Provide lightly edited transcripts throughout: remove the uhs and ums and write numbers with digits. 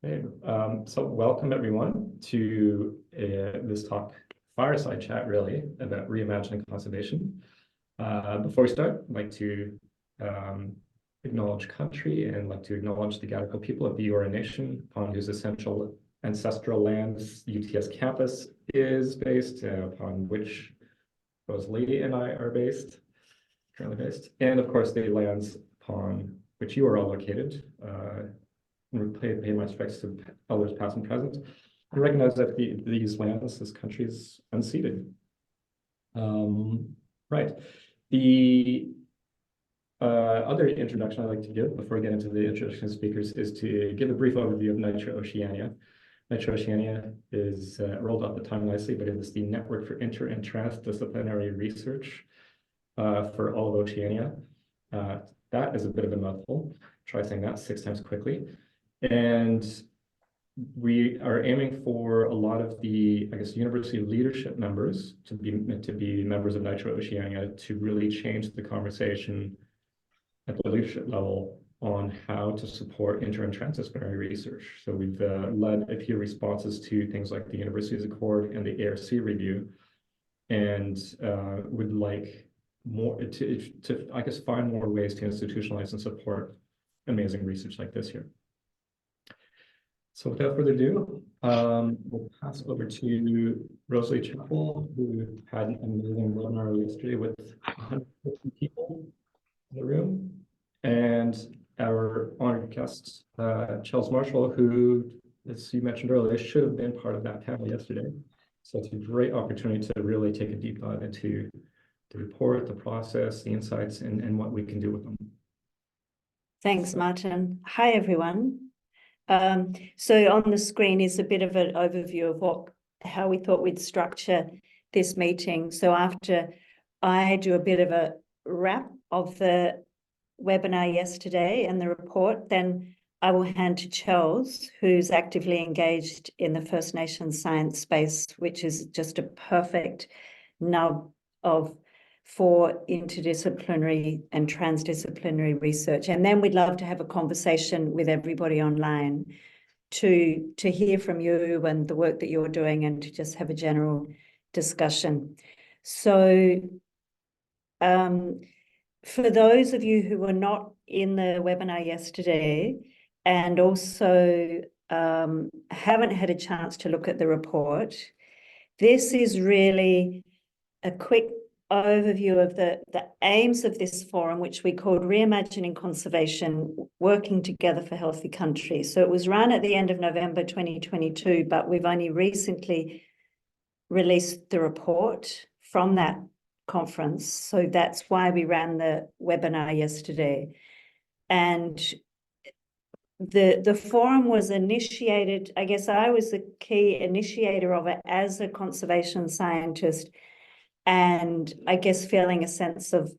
Okay, so welcome everyone to this talk, Fireside Chat, really, about reimagining conservation. Before we start, I'd like to acknowledge country and like to acknowledge the Gadigal people of the Eora Nation, upon whose essential ancestral lands UTS campus is based, upon which Rosalie and I are currently based, and of course the lands upon which you are all located. Pay my respects to elders past and present, and recognize that these lands, this country, is unceded. Right. The other introduction I'd like to give before I get into the introduction of speakers is to give a brief overview of Nitro Oceania. Nitro Oceania is rolled off the tongue nicely, but it is the network for inter and transdisciplinary research for all of Oceania. That is a bit of a mouthful. Try saying that 6 times quickly. And we are aiming for a lot of the, I guess, university leadership members to be members of Nitro Oceania to really change the conversation at the leadership level on how to support inter and transdisciplinary research. So we've led a few responses to things like the Universities Accord and the ARC review, and would like more to I guess find more ways to institutionalize and support amazing research like this here. So without further ado, we'll pass over to Rosalie Chapple, who had an amazing webinar yesterday with 150 people in the room, and our honored guest, Chels Marshall, who, as you mentioned earlier, should have been part of that panel yesterday. So it's a great opportunity to really take a deep dive into the report, the process, the insights, and what we can do with them. Thanks, Martin. Hi, everyone. So on the screen is a bit of an overview of how we thought we'd structure this meeting. So after I do a bit of a wrap of the webinar yesterday and the report, then I will hand to Chels, who's actively engaged in the First Nations science space, which is just a perfect nub for interdisciplinary and transdisciplinary research. And then we'd love to have a conversation with everybody online to hear from you and the work that you're doing, and to just have a general discussion. So for those of you who were not in the webinar yesterday and also haven't had a chance to look at the report, this is really a quick overview of the aims of this forum, which we called Reimagining Conservation, Working Together for Healthy Countries. So it was run at the end of November 2022, but we've only recently released the report from that conference. So that's why we ran the webinar yesterday. And the forum was initiated, I guess I was the key initiator of it as a conservation scientist, and I guess feeling a sense of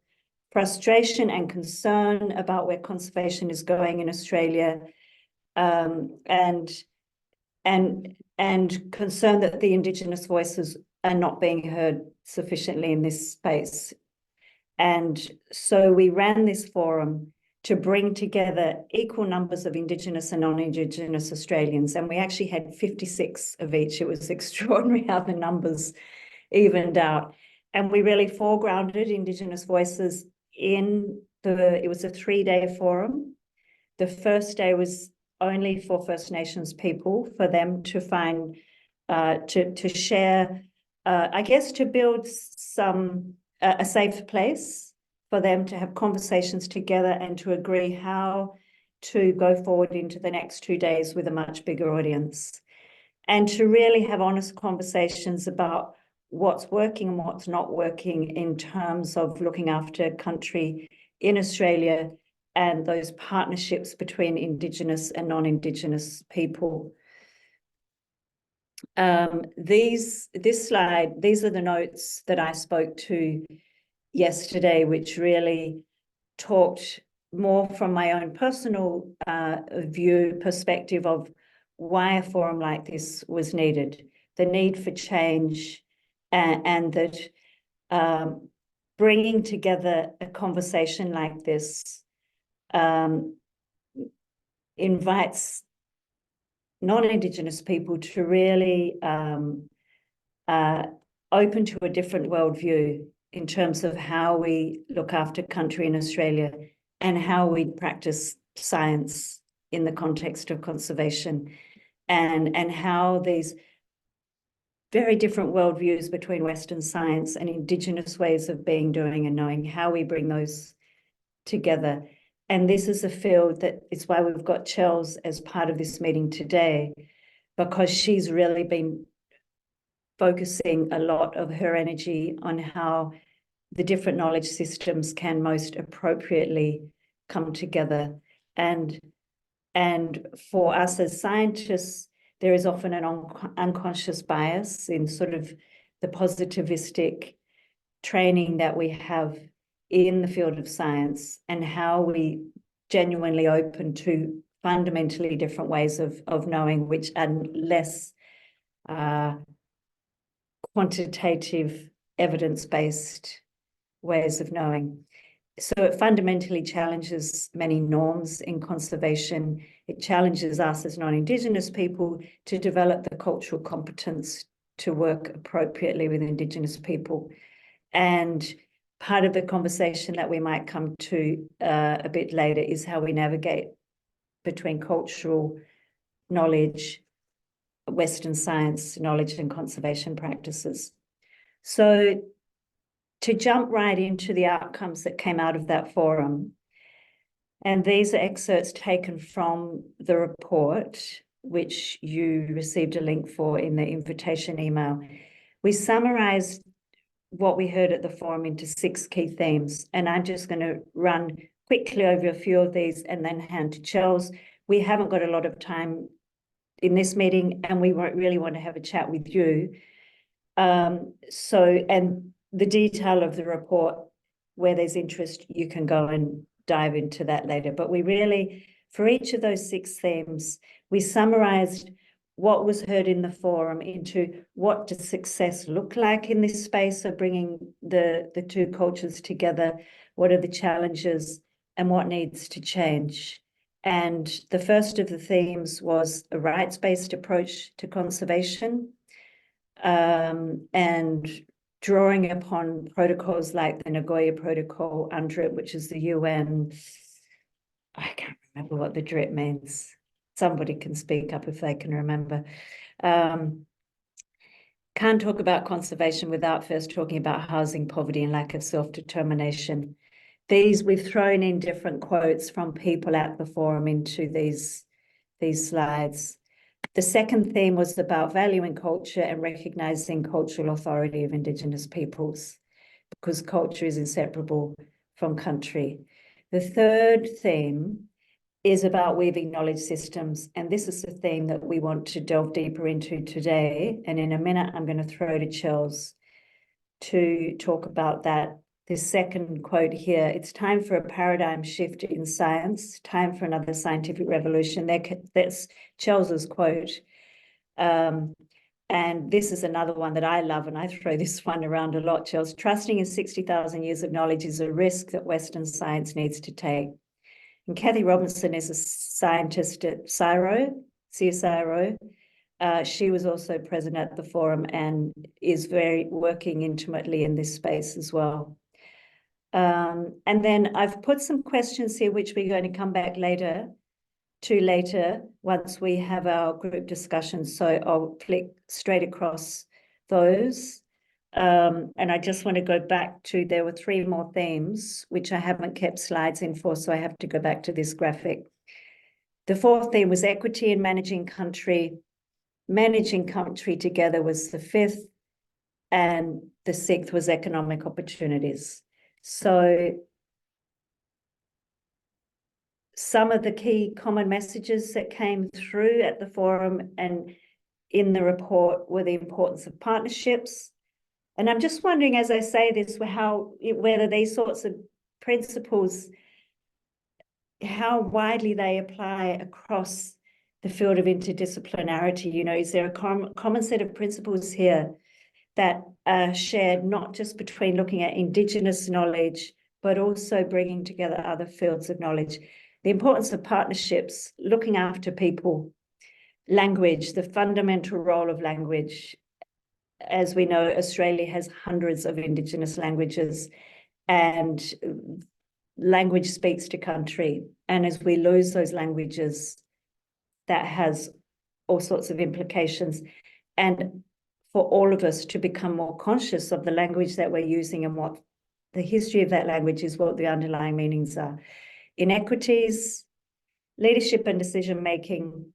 frustration and concern about where conservation is going in Australia, and concern that the Indigenous voices are not being heard sufficiently in this space. And so we ran this forum to bring together equal numbers of Indigenous and non-Indigenous Australians, and we actually had 56 of each. It was extraordinary how the numbers evened out. And we really foregrounded Indigenous voices in it was a 3-day forum. The first day was only for First Nations people, for them to find, to share, I guess to build a safe place for them to have conversations together and to agree how to go forward into the next 2 days with a much bigger audience. And to really have honest conversations about what's working and what's not working in terms of looking after country in Australia and those partnerships between Indigenous and non-Indigenous people. This slide, these are the notes that I spoke to yesterday, which really talked more from my own personal perspective of why a forum like this was needed, the need for change, and that bringing together a conversation like this invites non-Indigenous people to really open to a different worldview in terms of how we look after country in Australia and how we practice science in the context of conservation, and how these very different worldviews between Western science and Indigenous ways of being, doing and knowing, how we bring those together. And this is a field that is why we've got Chels as part of this meeting today, because she's really been focusing a lot of her energy on how the different knowledge systems can most appropriately come together. And for us as scientists, there is often an unconscious bias in sort of the positivistic training that we have in the field of science, and how we genuinely open to fundamentally different ways of knowing, which are less quantitative, evidence-based ways of knowing. So it fundamentally challenges many norms in conservation. It challenges us as non-Indigenous people to develop the cultural competence to work appropriately with Indigenous people. And part of the conversation that we might come to a bit later is how we navigate between cultural knowledge, Western science knowledge, and conservation practices. So to jump right into the outcomes that came out of that forum, and these are excerpts taken from the report, which you received a link for in the invitation email. We summarized what we heard at the forum into 6 key themes, and I'm just going to run quickly over a few of these and then hand to Chels. We haven't got a lot of time in this meeting, and we won't really want to have a chat with you. And the detail of the report, where there's interest, you can go and dive into that later. But we really, for each of those 6 themes, we summarized what was heard in the forum into what does success look like in this space of bringing the 2 cultures together, what are the challenges, and what needs to change. And the first of the themes was a rights-based approach to conservation, and drawing upon protocols like the Nagoya Protocol, UNDRIP, which is the UN. I can't remember what the DRIP means. Somebody can speak up if they can remember. Can't talk about conservation without first talking about housing, poverty, and lack of self-determination. These, we've thrown in different quotes from people at the forum into these slides. The second theme was about valuing culture and recognizing cultural authority of Indigenous peoples, because culture is inseparable from country. The third theme is about weaving knowledge systems, and this is the theme that we want to delve deeper into today. And in a minute, I'm going to throw to Chels to talk about that. This second quote here, it's time for a paradigm shift in science, time for another scientific revolution. That's Chels's quote. And this is another one that I love, and I throw this one around a lot, Chels. Trusting in 60,000 years of knowledge is a risk that Western science needs to take. And Kathy Robinson is a scientist at CSIRO. She was also present at the forum and is working intimately in this space as well. And then I've put some questions here, which we're going to come back later once we have our group discussion. So I'll flick straight across those. And I just want to go back to, there were 3 more themes, which I haven't kept slides in for, so I have to go back to this graphic. The 4th theme was equity in managing country. Managing country together was the 5th, and the 6th was economic opportunities. So some of the key common messages that came through at the forum and in the report were the importance of partnerships. And I'm just wondering, as I say this, whether these sorts of principles, how widely they apply across the field of interdisciplinarity. You know, is there a common set of principles here that are shared not just between looking at Indigenous knowledge, but also bringing together other fields of knowledge? The importance of partnerships, looking after people, language, the fundamental role of language. As we know, Australia has hundreds of Indigenous languages, and language speaks to country. And as we lose those languages, that has all sorts of implications. And for all of us to become more conscious of the language that we're using and what the history of that language is, what the underlying meanings are. Inequities, leadership and decision-making,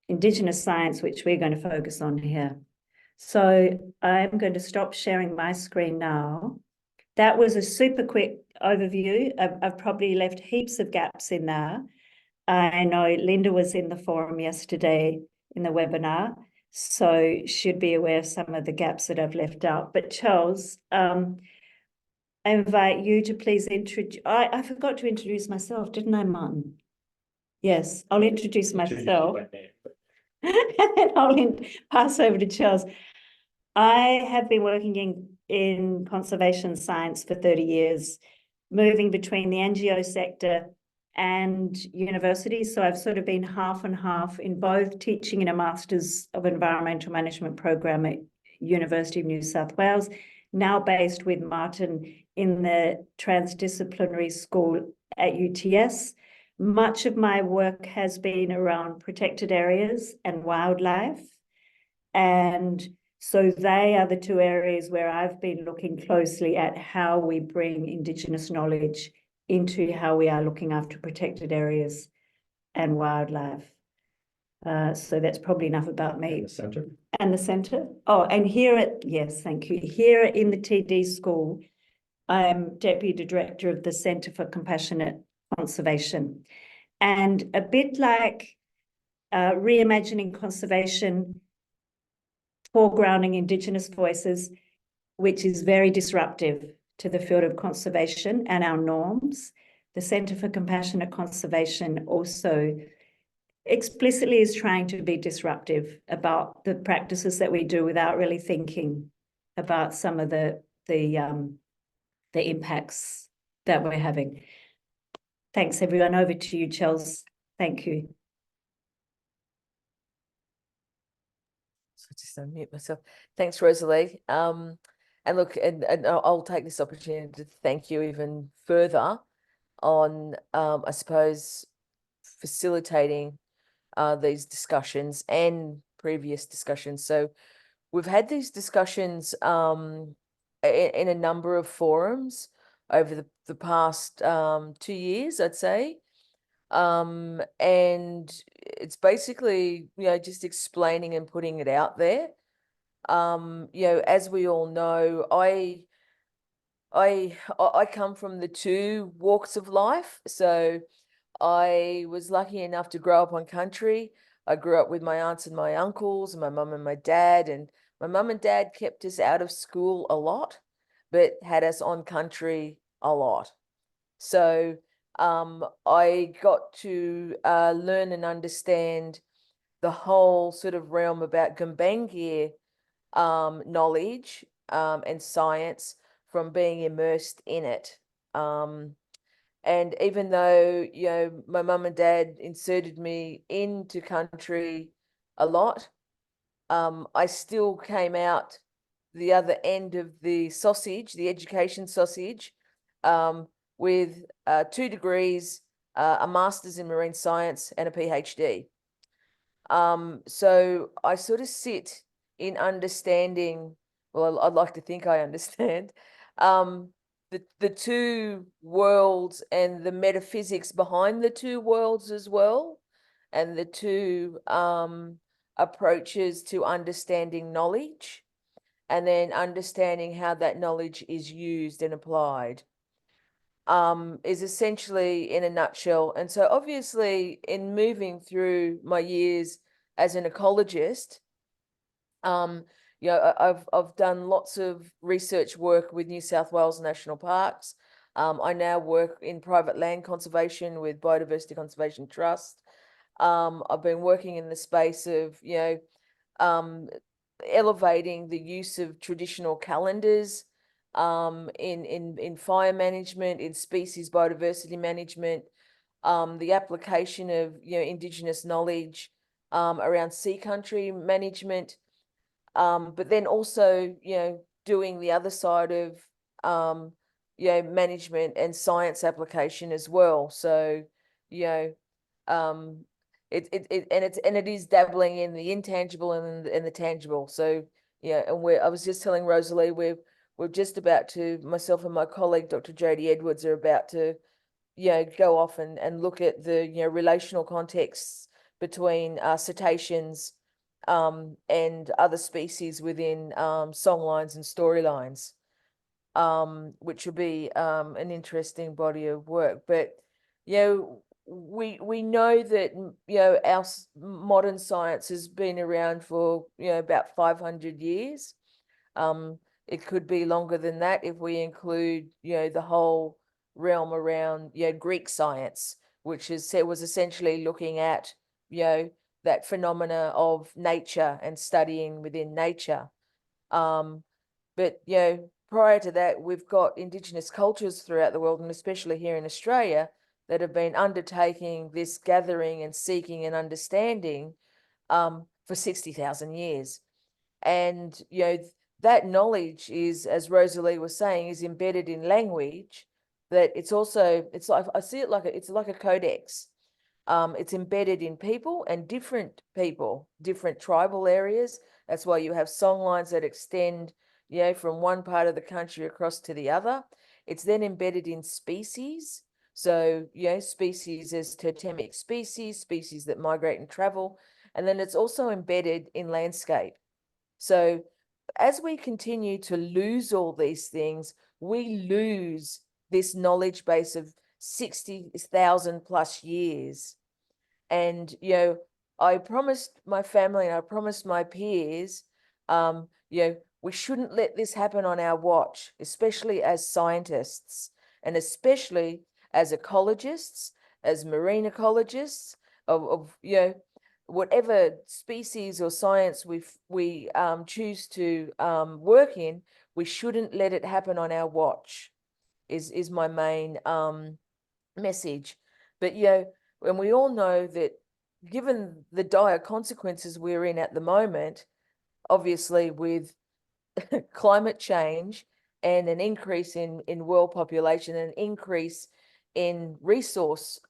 Indigenous science, which we're going to focus on here. So I'm going to stop sharing my screen now. That was a super quick overview. I've probably left heaps of gaps in there. I know Linda was in the forum yesterday in the webinar, so should be aware of some of the gaps that I've left out. But Chels, I invite you to please introduce. I forgot to introduce myself, didn't I, Martin? Yes, I'll introduce myself. And then I'll pass over to Chels. I have been working in conservation science for 30 years, moving between the NGO sector and universities. So I've sort of been half and half in both teaching in a Masters of Environmental Management program at University of New South Wales, now based with Martin in the transdisciplinary school at UTS. Much of my work has been around protected areas and wildlife. And so they are the two areas where I've been looking closely at how we bring Indigenous knowledge into how we are looking after protected areas and wildlife. So that's probably enough about me. And the centre. And the centre. Oh, and yes, thank you. Here in the TD school, I'm Deputy Director of the Centre for Compassionate Conservation. And a bit like Reimagining Conservation, foregrounding Indigenous voices, which is very disruptive to the field of conservation and our norms. The Centre for Compassionate Conservation also explicitly is trying to be disruptive about the practices that we do without really thinking about some of the impacts that we're having. Thanks, everyone. Over to you, Chels. Thank you. So just unmute myself. Thanks, Rosalie. And look, and I'll take this opportunity to thank you even further on, I suppose, facilitating these discussions and previous discussions. So we've had these discussions in a number of forums over the past 2 years, I'd say. And it's basically, just explaining and putting it out there. As we all know, I come from the two walks of life. So I was lucky enough to grow up on country. I grew up with my aunts and my uncles and my mum and my dad. And my mum and dad kept us out of school a lot, but had us on country a lot. So I got to learn and understand the whole sort of realm about Gundungurra knowledge and science from being immersed in it. And even though, my mum and dad inserted me into country a lot, I still came out the other end of the sausage, the education sausage, with 2 degrees, a master's in marine science and a PhD. So I sort of sit in understanding, well, I'd like to think I understand, the two worlds and the metaphysics behind the two worlds as well, and the two approaches to understanding knowledge, and then understanding how that knowledge is used and applied, is essentially in a nutshell. And so obviously in moving through my years as an ecologist, I've done lots of research work with New South Wales National Parks. I now work in private land conservation with Biodiversity Conservation Trust. I've been working in the space of, elevating the use of traditional calendars in fire management, in species biodiversity management, the application of Indigenous knowledge around sea country management, but then also, doing the other side of, management and science application as well. So, um, it is dabbling in the intangible and the tangible. So, and I was just telling Rosalie, we're just about to, myself and my colleague, Dr. Jodie Edwards, are about to, go off and look at the, relational contexts between cetaceans and other species within songlines and storylines, which will be an interesting body of work. But, we know that, our modern science has been around for, about 500 years. It could be longer than that if we include, the whole realm around, Greek science, which was essentially looking at, that phenomena of nature and studying within nature. But, prior to that, we've got Indigenous cultures throughout the world, and especially here in Australia, that have been undertaking this gathering and seeking and understanding for 60,000 years. And, that knowledge is, as Rosalie was saying, is embedded in language, that it's like, I see it like it's like a codex. It's embedded in people and different people, different tribal areas. That's why you have songlines that extend, from one part of the country across to the other. It's then embedded in species. So, species as totemic species that migrate and travel. And then it's also embedded in landscape. So as we continue to lose all these things, we lose this knowledge base of 60,000 plus years. And, I promised my family and I promised my peers, we shouldn't let this happen on our watch, especially as scientists and especially as ecologists, as marine ecologists of whatever species or science we choose to work in. We shouldn't let it happen on our watch is my main message. But and we all know that given the dire consequences we're in at the moment, obviously with climate change and an increase in world population, an increase in resource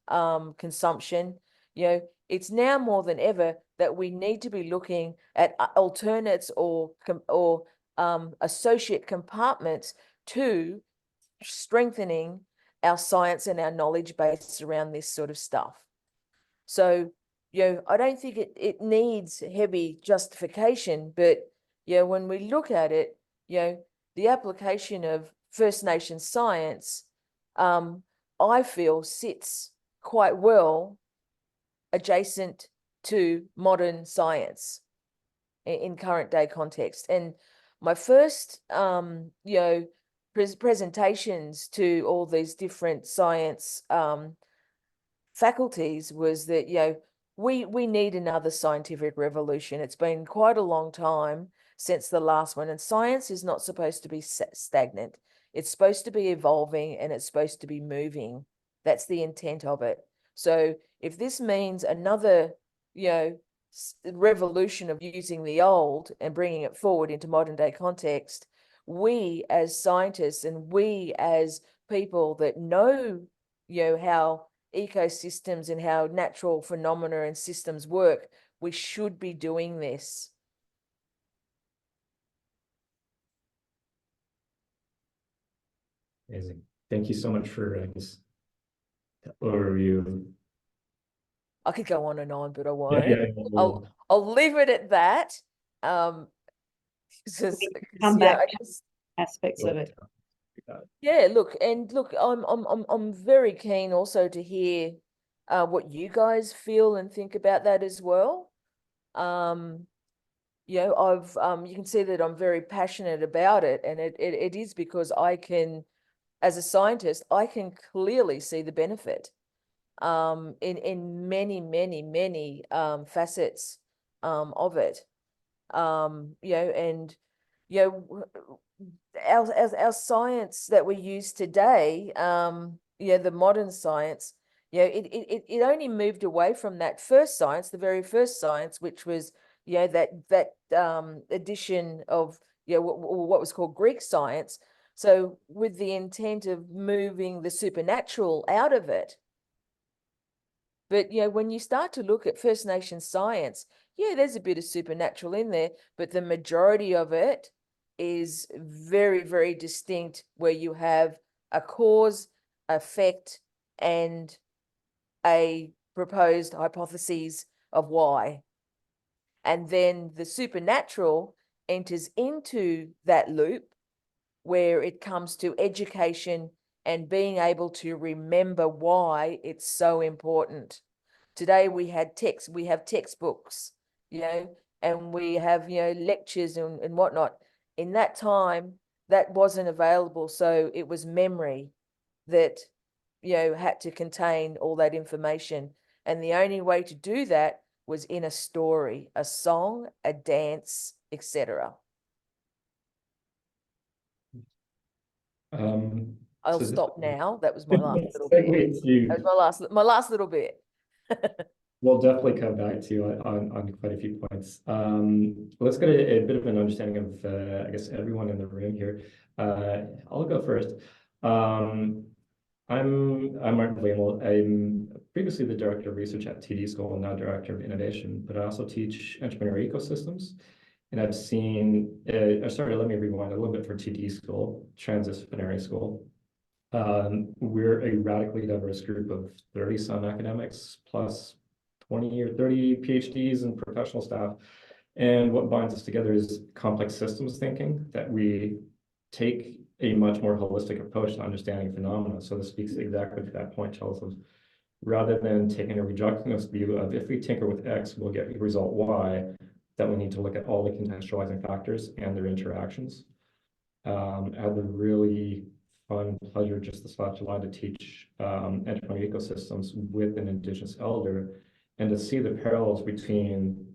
consumption, it's now more than ever that we need to be looking at alternates or associate compartments to strengthening our science and our knowledge base around this sort of stuff. So, I don't think it needs heavy justification, but, when we look at it, the application of First Nation science, I feel sits quite well adjacent to modern science in current day context. And my first, presentations to all these different science faculties was that, we need another scientific revolution. It's been quite a long time since the last one, and science is not supposed to be stagnant. It's supposed to be evolving and it's supposed to be moving. That's the intent of it. So if this means another, revolution of using the old and bringing it forward into modern day context, we as scientists and we as people that know, how ecosystems and how natural phenomena and systems work, we should be doing this. Amazing. Thank you so much for this overview. I could go on and on, but I won't. Yeah. I'll leave it at that. Come back to aspects of it. Yeah, look, I'm very keen also to hear what you guys feel and think about that as well. I've you can see that I'm very passionate about it, and it is because I can, as a scientist, I can clearly see the benefit in many facets of it. And our science that we use today, the modern science, it only moved away from that first science, the very first science, which was, that addition of, what was called Greek science. So with the intent of moving the supernatural out of it. But, when you start to look at First Nations science, there's a bit of supernatural in there, but the majority of it is very, very distinct, where you have a cause, effect, and a proposed hypotheses of why. And then the supernatural enters into that loop, where it comes to education and being able to remember why it's so important. Today we have textbooks, and we have, lectures and whatnot. In that time, that wasn't available. So it was memory that, had to contain all that information. And the only way to do that was in a story, a song, a dance, etc. I'll stop now. That was my last little bit. That was my last little bit. We'll definitely come back to you on quite a few points. Let's get a bit of an understanding of, I guess, everyone in the room here. I'll go first. I'm Martin Blamel. I'm previously the Director of Research at TD School and now Director of Innovation, but I also teach entrepreneur ecosystems. And I've seen, let me rewind a little bit for TD School, Transdisciplinary School. We're a radically diverse group of 30-some academics, plus 20 or 30 PhDs and professional staff. And what binds us together is complex systems thinking, that we take a much more holistic approach to understanding phenomena. So this speaks exactly to that point, Chels, rather than taking a reductionist view of, if we tinker with X, we'll get result Y, that we need to look at all the contextualizing factors and their interactions. I had the really fun pleasure just this last July to teach entrepreneur ecosystems with an Indigenous elder, and to see the parallels between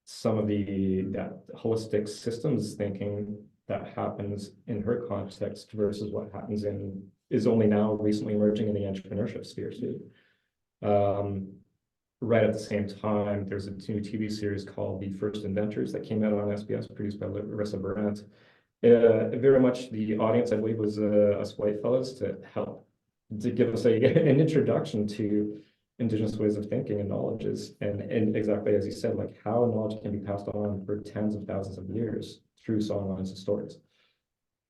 some of that holistic systems thinking that happens in her context versus what happens is only now recently emerging in the entrepreneurship sphere too. Right at the same time, there's a new TV series called The First Inventors that came out on SBS, produced by Larissa Burant. Very much the audience, I believe, was us white fellows to give us an introduction to Indigenous ways of thinking and knowledges, and exactly as you said, like how knowledge can be passed on for tens of thousands of years through songlines and stories.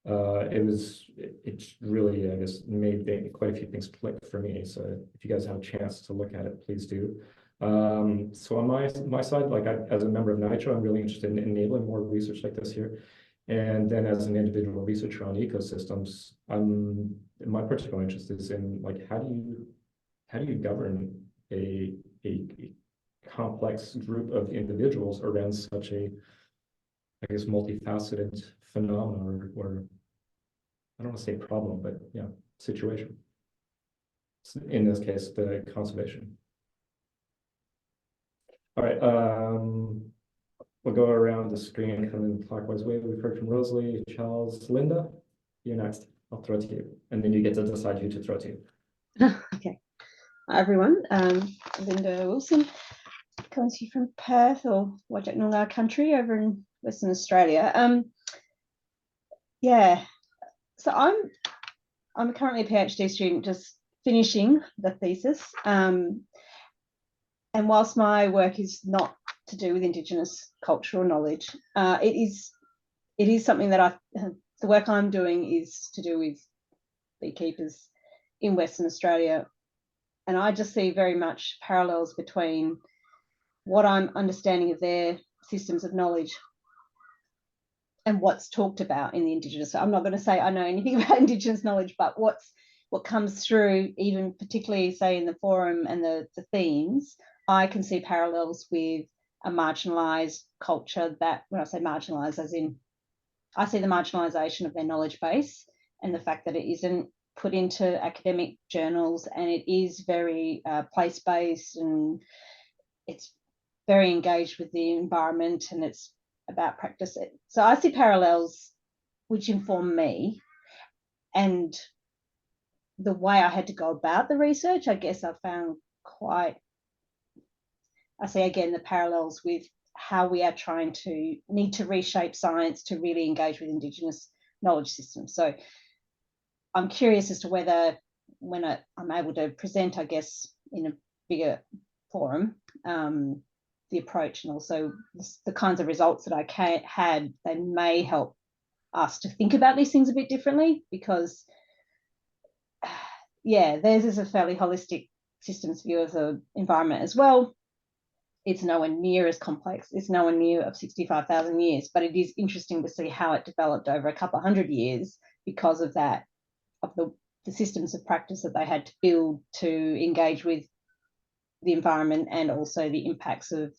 It really, I guess, made quite a few things click for me. So if you guys have a chance to look at it, please do. So on my side, like as a member of NITRO, I'm really interested in enabling more research like this here. And then as an individual researcher on ecosystems, my particular interest is in like how do you govern a complex group of individuals around such a, I guess, multifaceted phenomenon, or I don't want to say problem, but yeah, situation. In this case, the conservation. All right, we'll go around the screen, come in clockwise way. We've heard from Rosalie, Chels, Linda. You're next. I'll throw it to you, and then you get to decide who to throw to. Okay. Hi everyone. Linda Wilson, coming to you from Perth, or Wajak Noongar country over in Western Australia. Yeah. So I'm currently a PhD student, just finishing the thesis. And whilst my work is not to do with Indigenous cultural knowledge, it is something that the work I'm doing is to do with beekeepers in Western Australia. And I just see very much parallels between what I'm understanding of their systems of knowledge and what's talked about in the Indigenous. So I'm not going to say I know anything about Indigenous knowledge, but what comes through, even particularly say in the forum and the themes, I can see parallels with a marginalised culture that, when I say marginalised, as in I see the marginalisation of their knowledge base and the fact that it isn't put into academic journals, and it is very place-based, and it's very engaged with the environment, and it's about practice. So I see parallels which inform me, and the way I had to go about the research, I guess I found quite, I see again the parallels with how we are need to reshape science to really engage with Indigenous knowledge systems. So I'm curious as to whether, when I'm able to present, I guess, in a bigger forum, the approach and also the kinds of results that I had, they may help us to think about these things a bit differently, because yeah, theirs is a fairly holistic systems view of the environment as well. It's nowhere near as complex. It's nowhere near of 65,000 years, but it is interesting to see how it developed over a couple of hundred years because of that, of the systems of practice that they had to build to engage with the environment, and also the impacts of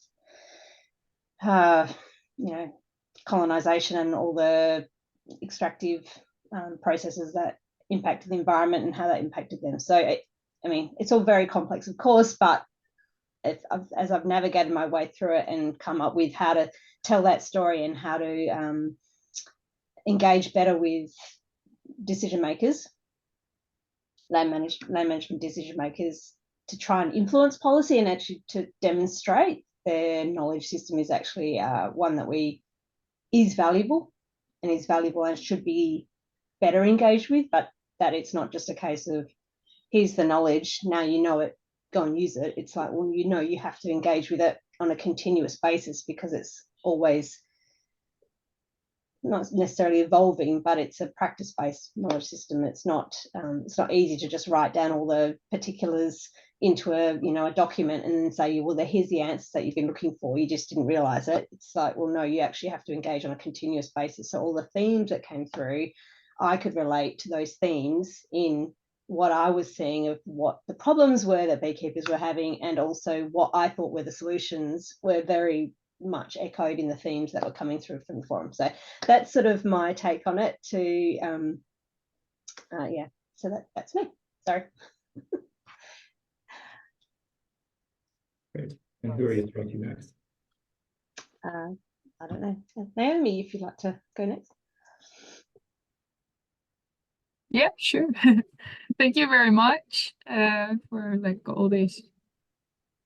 colonization and all the extractive processes that impacted the environment and how that impacted them. So I mean, it's all very complex, of course, but as I've navigated my way through it and come up with how to tell that story and how to engage better with decision makers, land management decision makers, to try and influence policy and actually to demonstrate their knowledge system is actually one that is valuable and should be better engaged with, but that it's not just a case of here's the knowledge, now you know it, go and use it. It's like, well, you have to engage with it on a continuous basis, because it's always not necessarily evolving, but it's a practice-based knowledge system. It's not easy to just write down all the particulars into a document and then say, well, here's the answers that you've been looking for, you just didn't realize it. It's like, well, no, you actually have to engage on a continuous basis. So all the themes that came through, I could relate to those themes in what I was seeing of what the problems were that beekeepers were having, and also what I thought were the solutions were very much echoed in the themes that were coming through from the forum. So that's sort of my take on it. So that's me. Sorry. Great. And who are you throwing to next? I don't know, Naomi, if you'd like to go next. Yeah, sure. Thank you very much for all these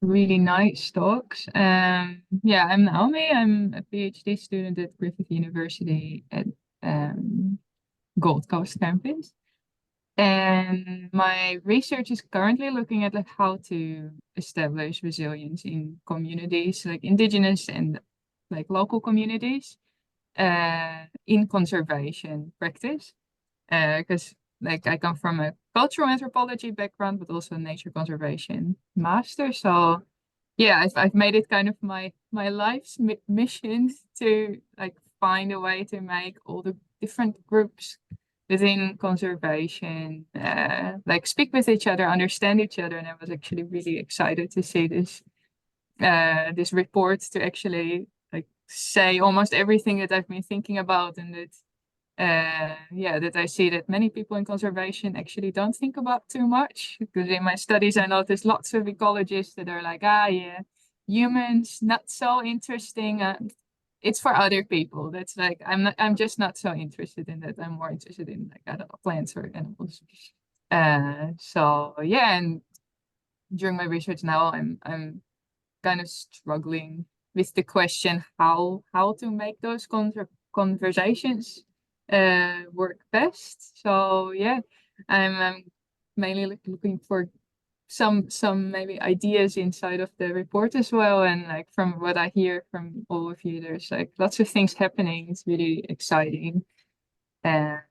really nice talks. I'm Naomi. I'm a PhD student at Griffith University at Gold Coast campus. And my research is currently looking at how to establish resilience in communities, like Indigenous and local communities, in conservation practice. Because I come from a cultural anthropology background, but also a nature conservation master. So yeah, I've made it kind of my life's mission to find a way to make all the different groups within conservation speak with each other, understand each other. And I was actually really excited to see this report, to actually say almost everything that I've been thinking about, and that that I see that many people in conservation actually don't think about too much. Because in my studies, I noticed lots of ecologists that are humans, not so interesting. It's for other people. That's I'm just not so interested in that. I'm more interested in I don't know, plants or animals. And during my research now, I'm kind of struggling with the question how to make those conversations work best. So yeah, I'm mainly looking for some maybe ideas inside of the report as well, and from what I hear from all of you, there's lots of things happening. It's really exciting. And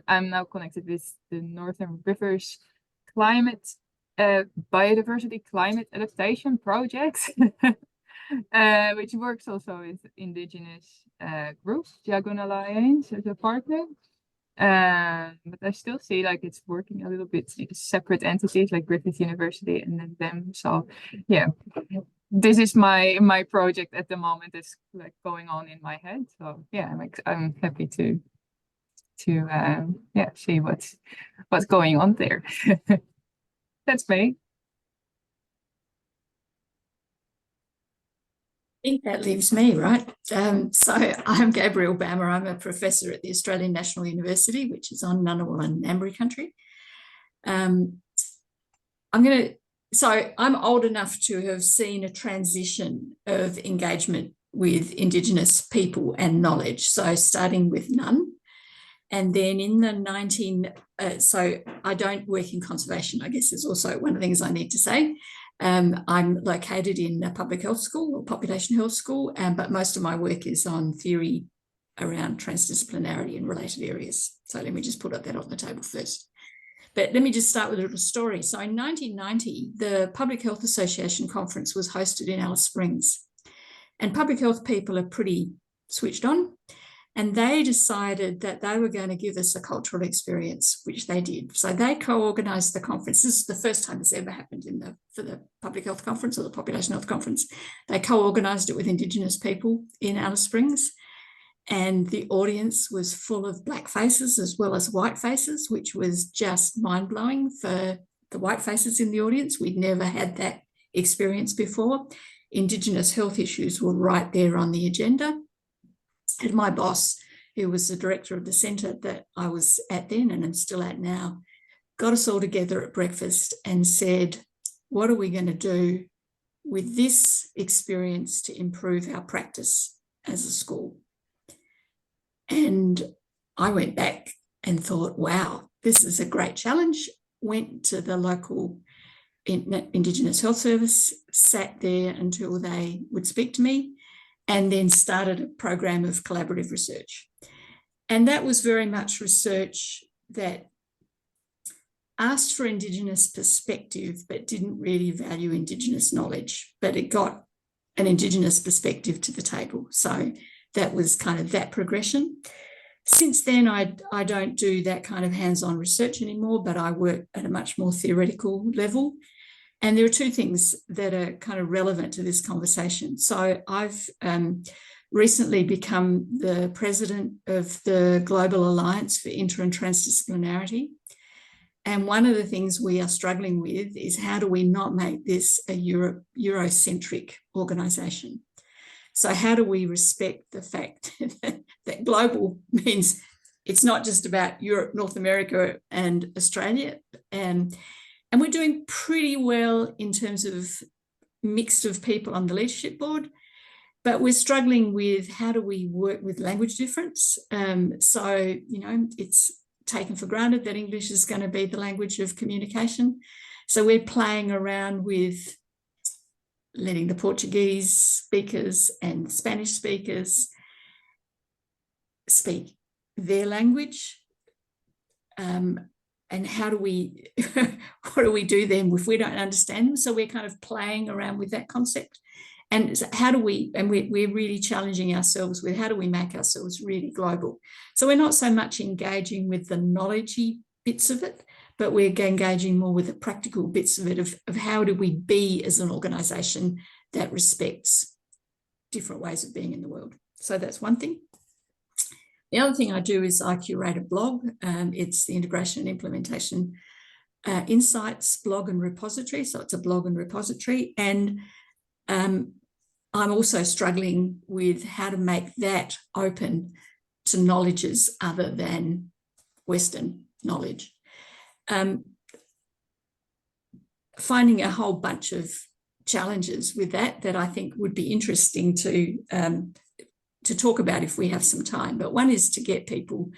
I'm now connected with the Northern Rivers Climate Biodiversity Climate Adaptation Project, which works also with Indigenous groups, Jagun Alliance as a partner. But I still see it's working a little bit in separate entities like Griffith University and then them. So yeah, this is my project at the moment. It's going on in my head. So yeah, I'm happy to see what's going on there. That's me. think that leaves me, right? So I'm Gabrielle Bammer. I'm a professor at the Australian National University, which is on Ngunnawal and Ngambri country. I'm old enough to have seen a transition of engagement with Indigenous people and knowledge. So starting with none. And then in the so I don't work in conservation, I guess is also one of the things I need to say. I'm located in a public health school or population health school, but most of my work is on theory around transdisciplinarity in related areas. So let me just put that on the table first. But let me just start with a little story. So in 1990, the Public Health Association conference was hosted in Alice Springs. And public health people are pretty switched on. And they decided that they were going to give us a cultural experience, which they did. So they co-organised the conference. This is the first time it's ever happened for the public health conference or the population health conference. They co-organised it with Indigenous people in Alice Springs. And the audience was full of black faces as well as white faces, which was just mind-blowing for the white faces in the audience. We'd never had that experience before. Indigenous health issues were right there on the agenda. And my boss, who was the director of the centre that I was at then and I'm still at now, got us all together at breakfast and said, what are we going to do with this experience to improve our practice as a school? And I went back and thought, wow, this is a great challenge. Went to the local Indigenous Health Service, sat there until they would speak to me, and then started a program of collaborative research. And that was very much research that asked for Indigenous perspective, but didn't really value Indigenous knowledge, but it got an Indigenous perspective to the table. So that was kind of that progression. Since then, I don't do that kind of hands-on research anymore, but I work at a much more theoretical level. And there are two things that are kind of relevant to this conversation. So I've recently become the president of the Global Alliance for Inter and Transdisciplinarity. And one of the things we are struggling with is how do we not make this a Eurocentric organisation? So how do we respect the fact that global means it's not just about Europe, North America and Australia, and we're doing pretty well in terms of mix of people on the leadership board, but we're struggling with how do we work with language difference. So, you know, it's taken for granted that English is going to be the language of communication. So we're playing around with letting the Portuguese speakers and Spanish speakers speak their language. And how do we, what do we do then if we don't understand them? So we're kind of playing around with that concept. And how do we, and we're really challenging ourselves with how do we make ourselves really global? So we're not so much engaging with the knowledgey bits of it, but we're engaging more with the practical bits of it, of how do we be as an organisation that respects different ways of being in the world. So that's one thing. The other thing I do is I curate a blog. It's the Integration and Implementation Insights blog and repository. So it's a blog and repository. And I'm also struggling with how to make that open to knowledges other than Western knowledge. Finding a whole bunch of challenges with that I think would be interesting to talk about if we have some time. But one is to get people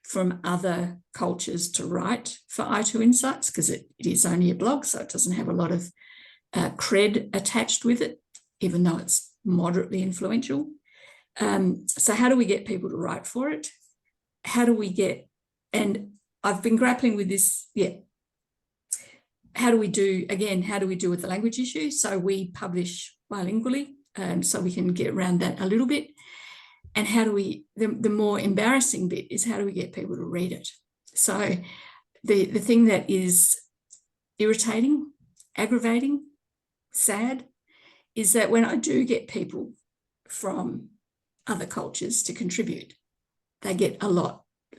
from other cultures to write for I2 Insights, because it is only a blog, so it doesn't have a lot of cred attached with it, even though it's moderately influential. So how do we get people to write for it? How do we get, and I've been grappling with this, how do we do with the language issue? So we publish bilingually, so we can get around that a little bit. And how do we, the more embarrassing bit is how do we get people to read it? So the thing that is irritating, aggravating, sad, is that when I do get people from other cultures to contribute, they get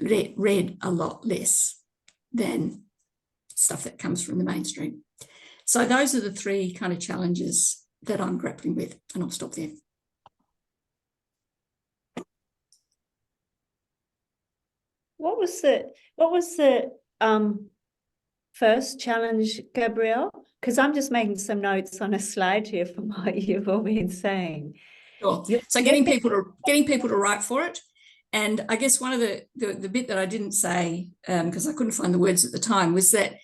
read a lot less than stuff that comes from the mainstream. So those are the three kind of challenges that I'm grappling with, and I'll stop there. what was the first challenge, Gabrielle? Because I'm just making some notes on a slide here from what you've all been saying. Sure. So getting people to write for it. And I guess one of the bit that I didn't say, because I couldn't find the words at the time, was that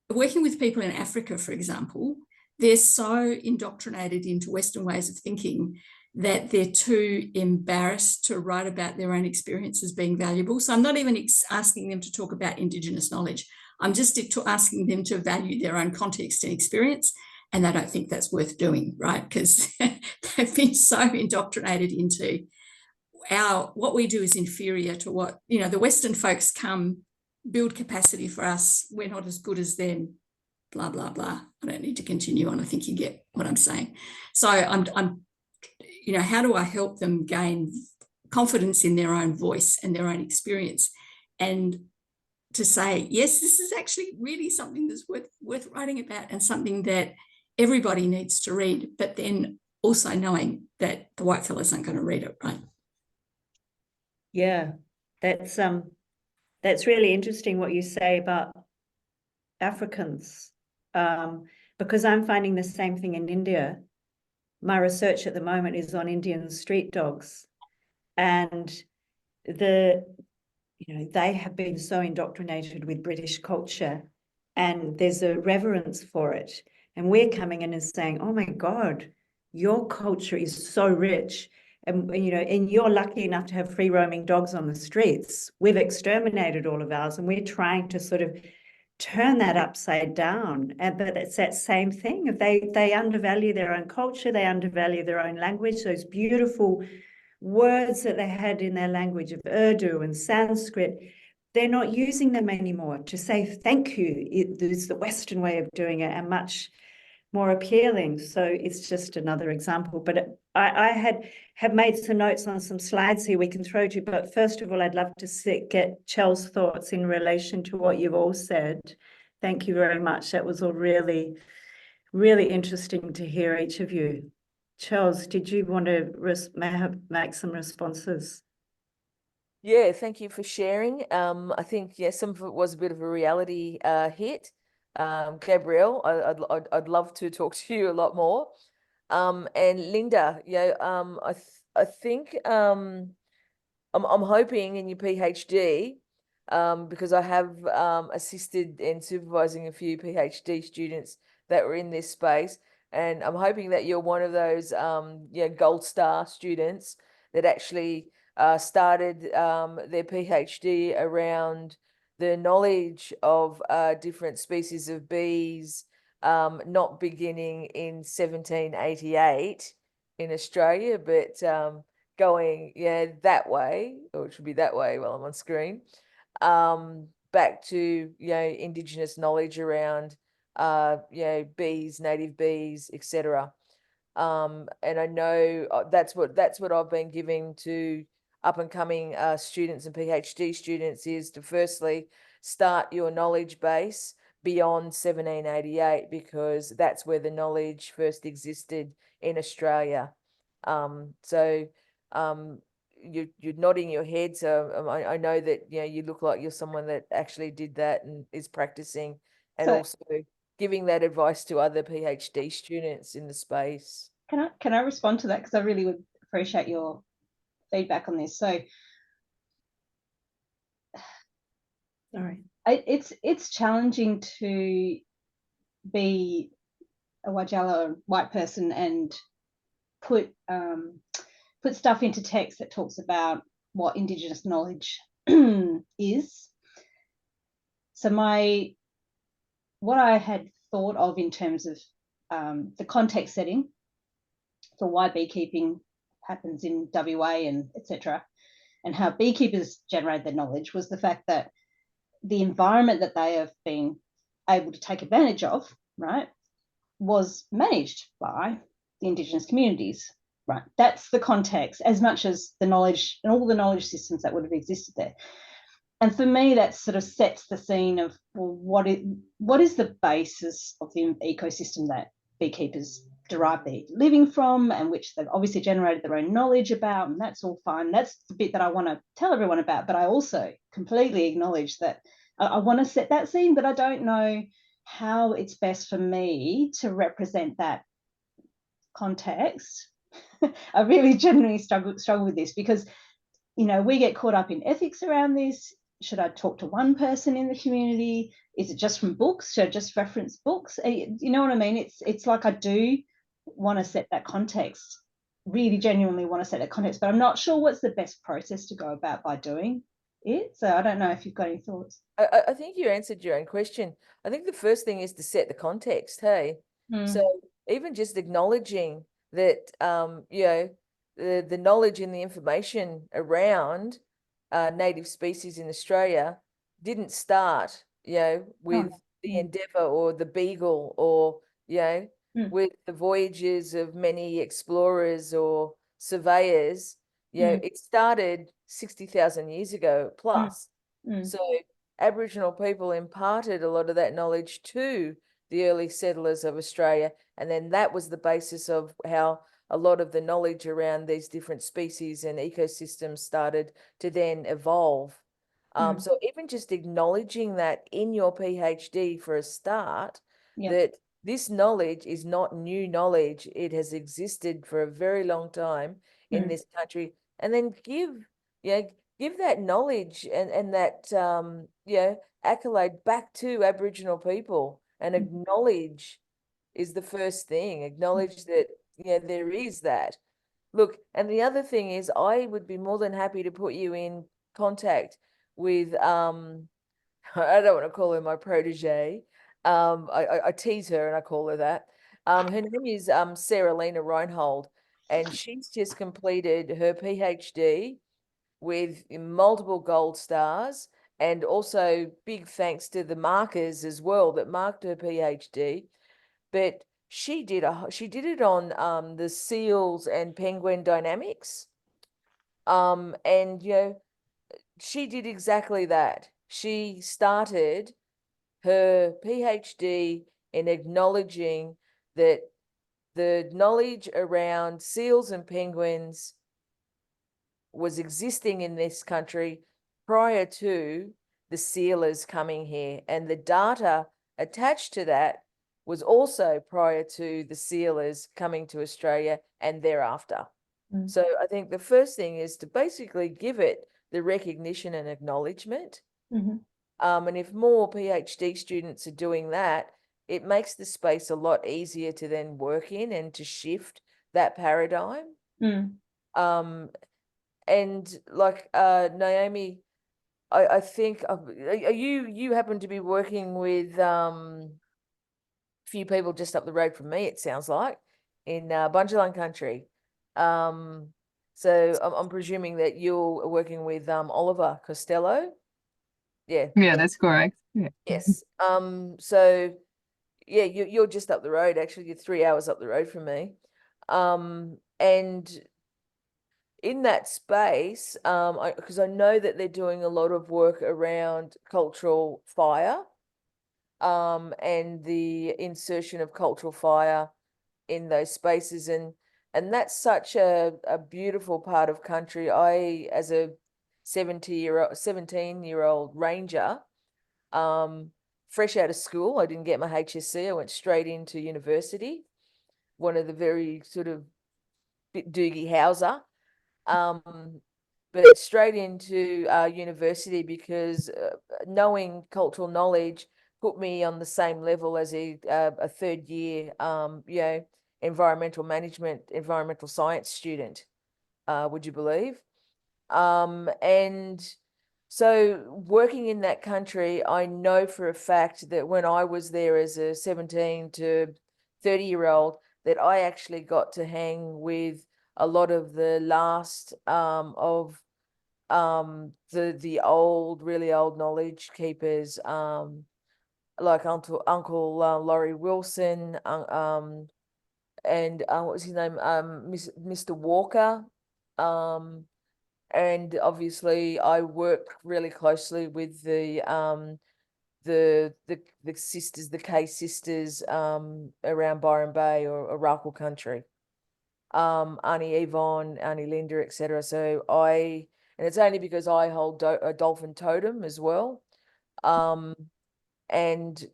working with people in Africa, for example, they're so indoctrinated into Western ways of thinking that they're too embarrassed to write about their own experiences being valuable. So I'm not even asking them to talk about Indigenous knowledge. I'm just asking them to value their own context and experience. And they don't think that's worth doing, right? Because they've been so indoctrinated into what we do is inferior to what, the Western folks come, build capacity for us. We're not as good as them, blah, blah, blah. I don't need to continue on. I think you get what I'm saying. So I'm how do I help them gain confidence in their own voice and their own experience, and to say, yes, this is actually really something that's worth writing about and something that everybody needs to read, but then also knowing that the white fellas aren't going to read it, right? Yeah, that's really interesting what you say about Africans, because I'm finding the same thing in India. My research at the moment is on Indian street dogs, and they have been so indoctrinated with British culture, and there's a reverence for it. And we're coming in and saying, oh my God, your culture is so rich. And, and you're lucky enough to have free roaming dogs on the streets. We've exterminated all of ours, and we're trying to sort of turn that upside down. But it's that same thing. If they undervalue their own culture, they undervalue their own language, those beautiful words that they had in their language of Urdu and Sanskrit, they're not using them anymore to say thank you. It is the Western way of doing it, and much more appealing. So it's just another example. But I have made some notes on some slides here we can throw to. But first of all, I'd love to get Chels' thoughts in relation to what you've all said. Thank you very much. That was all really, really interesting to hear each of you. Chels, did you want to make some responses? Yeah, thank you for sharing. I think, some of it was a bit of a reality hit. Gabrielle, I'd love to talk to you a lot more. And Linda, I think I'm hoping in your PhD, because I have assisted in supervising a few PhD students that were in this space, and I'm hoping that you're one of those gold star students that actually started their PhD around the knowledge of different species of bees, not beginning in 1788 in Australia, but going that way, or it should be that way while I'm on screen, back to Indigenous knowledge around bees, native bees, etc. And I know that's what I've been giving to up and coming students and PhD students, is to firstly start your knowledge base beyond 1788, because that's where the knowledge first existed in Australia. You're nodding your head, so I know that you look like you're someone that actually did that and is practicing, and also giving that advice to other PhD students in the space. Can I respond to that, because I really would appreciate your feedback on this. So Sorry. It's challenging to be a Wajala white person and put stuff into text that talks about what Indigenous knowledge is. So what I had thought of in terms of the context setting for why beekeeping happens in WA and etc., and how beekeepers generate their knowledge, was the fact that the environment that they have been able to take advantage of, right, was managed by the Indigenous communities, right? That's the context, as much as the knowledge and all the knowledge systems that would have existed there. And for me, that sort of sets the scene of, well, what is the basis of the ecosystem that beekeepers derive their living from, and which they've obviously generated their own knowledge about, and that's all fine. That's the bit that I want to tell everyone about, but I also completely acknowledge that I want to set that scene, but I don't know how it's best for me to represent that context. I really genuinely struggle with this, because, you know, we get caught up in ethics around this. Should I talk to one person in the community? Is it just from books? Should I just reference books? You know what I mean? It's like I do want to set that context, really genuinely want to set that context, but I'm not sure what's the best process to go about by doing it. So I don't know if you've got any thoughts. I think you answered your own question. I think the first thing is to set the context, hey? So even just acknowledging that, you know, the knowledge and the information around native species in Australia didn't start, you know, with the Endeavour or the Beagle, or, you know, with the voyages of many explorers or surveyors. You know, it started 60,000 years ago plus. So Aboriginal people imparted a lot of that knowledge to the early settlers of Australia, and then that was the basis of how a lot of the knowledge around these different species and ecosystems started to then evolve. So even just acknowledging that in your PhD for a start, that this knowledge is not new knowledge, it has existed for a very long time in this country, and then give that knowledge and that you know, accolade back to Aboriginal people, and acknowledge is the first thing. Acknowledge that, you know, there is that. Look, and the other thing is, I would be more than happy to put you in contact with I don't want to call her my protege. I tease her and I call her that. Her name is Sarah Lena Reinhold, and she's just completed her PhD with multiple gold stars, and also big thanks to the markers as well that marked her PhD. But she did it on the seals and penguin dynamics. And you know, she did exactly that. She started her PhD in acknowledging that the knowledge around seals and penguins was existing in this country prior to the sealers coming here, and the data attached to that was also prior to the sealers coming to Australia and thereafter. So I think the first thing is to basically give it the recognition and acknowledgement. And if more PhD students are doing that, it makes the space a lot easier to then work in and to shift that paradigm. And like Naomi, I think you happen to be working with a few people just up the road from me, it sounds like, in Bundjalung country. So I'm presuming that you're working with Oliver Costello. Yeah, that's correct. yes. So yeah, you're just up the road. Actually, you're 3 hours up the road from me. And in that space, because I know that they're doing a lot of work around cultural fire, and the insertion of cultural fire in those spaces, and that's such a beautiful part of country. I, as a 17-year-old ranger, fresh out of school, I didn't get my HSC. I went straight into university, one of the very sort of bit doogie Hauser. But straight into university, because knowing cultural knowledge put me on the same level as a third year, you know, environmental management, environmental science student, would you believe? And so working in that country, I know for a fact that when I was there as a 17 to 30-year-old, that I actually got to hang with a lot of the last of the old, really old knowledge keepers, like Uncle Laurie Wilson, and what was his name, Mr. Walker, and obviously I work really closely with the the sisters, the K sisters around Byron Bay or Arkell country, Auntie Yvonne, Auntie Linda, etc. So and it's only because I hold a dolphin totem as well, and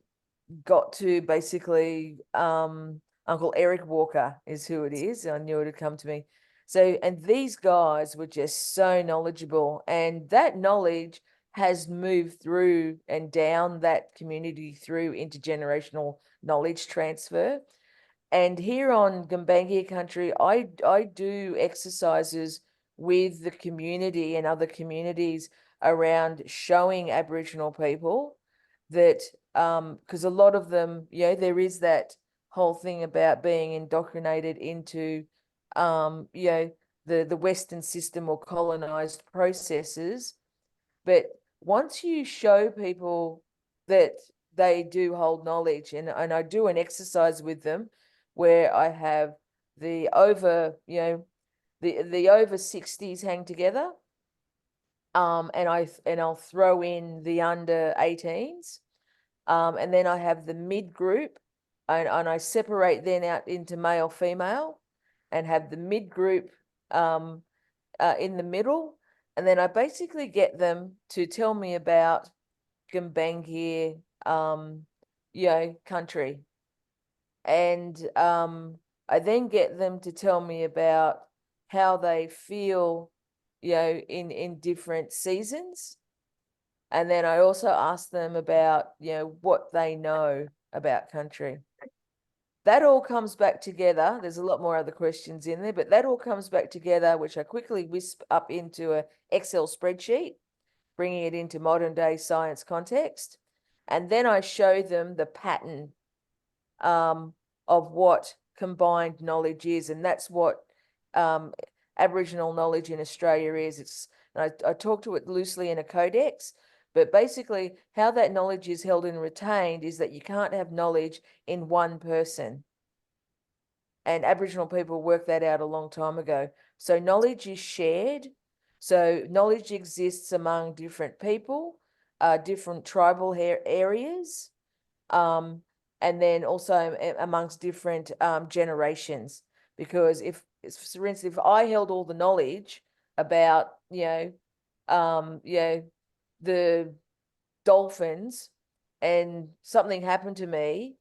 got to basically Uncle Eric Walker is who it is. I knew it had come to me. So, and these guys were just so knowledgeable, and that knowledge has moved through and down that community through intergenerational knowledge transfer. And here on Gumbaynggirr country, I do exercises with the community and other communities around showing Aboriginal people that, because a lot of them, you know, there is that whole thing about being indoctrinated into, you know, the Western system or colonized processes. But once you show people that they do hold knowledge, and I do an exercise with them where I have the over, you know, the over 60s hang together, and I'll throw in the under 18s, and then I have the mid group, and I separate then out into male female, and have the mid group in the middle, and then I basically get them to tell me about Gumbaynggirr, you know, country, and I then get them to tell me about how they feel, you know, in different seasons. And then I also ask them about, you know, what they know about country. That all comes back together. There's a lot more other questions in there, but that all comes back together, which I quickly wisp up into an Excel spreadsheet, bringing it into modern day science context. And then I show them the pattern of what combined knowledge is. And that's what Aboriginal knowledge in Australia is. I talk to it loosely in a codex, but basically how that knowledge is held and retained is that you can't have knowledge in one person. And Aboriginal people worked that out a long time ago. So knowledge is shared. So knowledge exists among different people, different tribal areas, and then also amongst different generations. Because for instance, if I held all the knowledge about, you know, the dolphins, and something happened to me,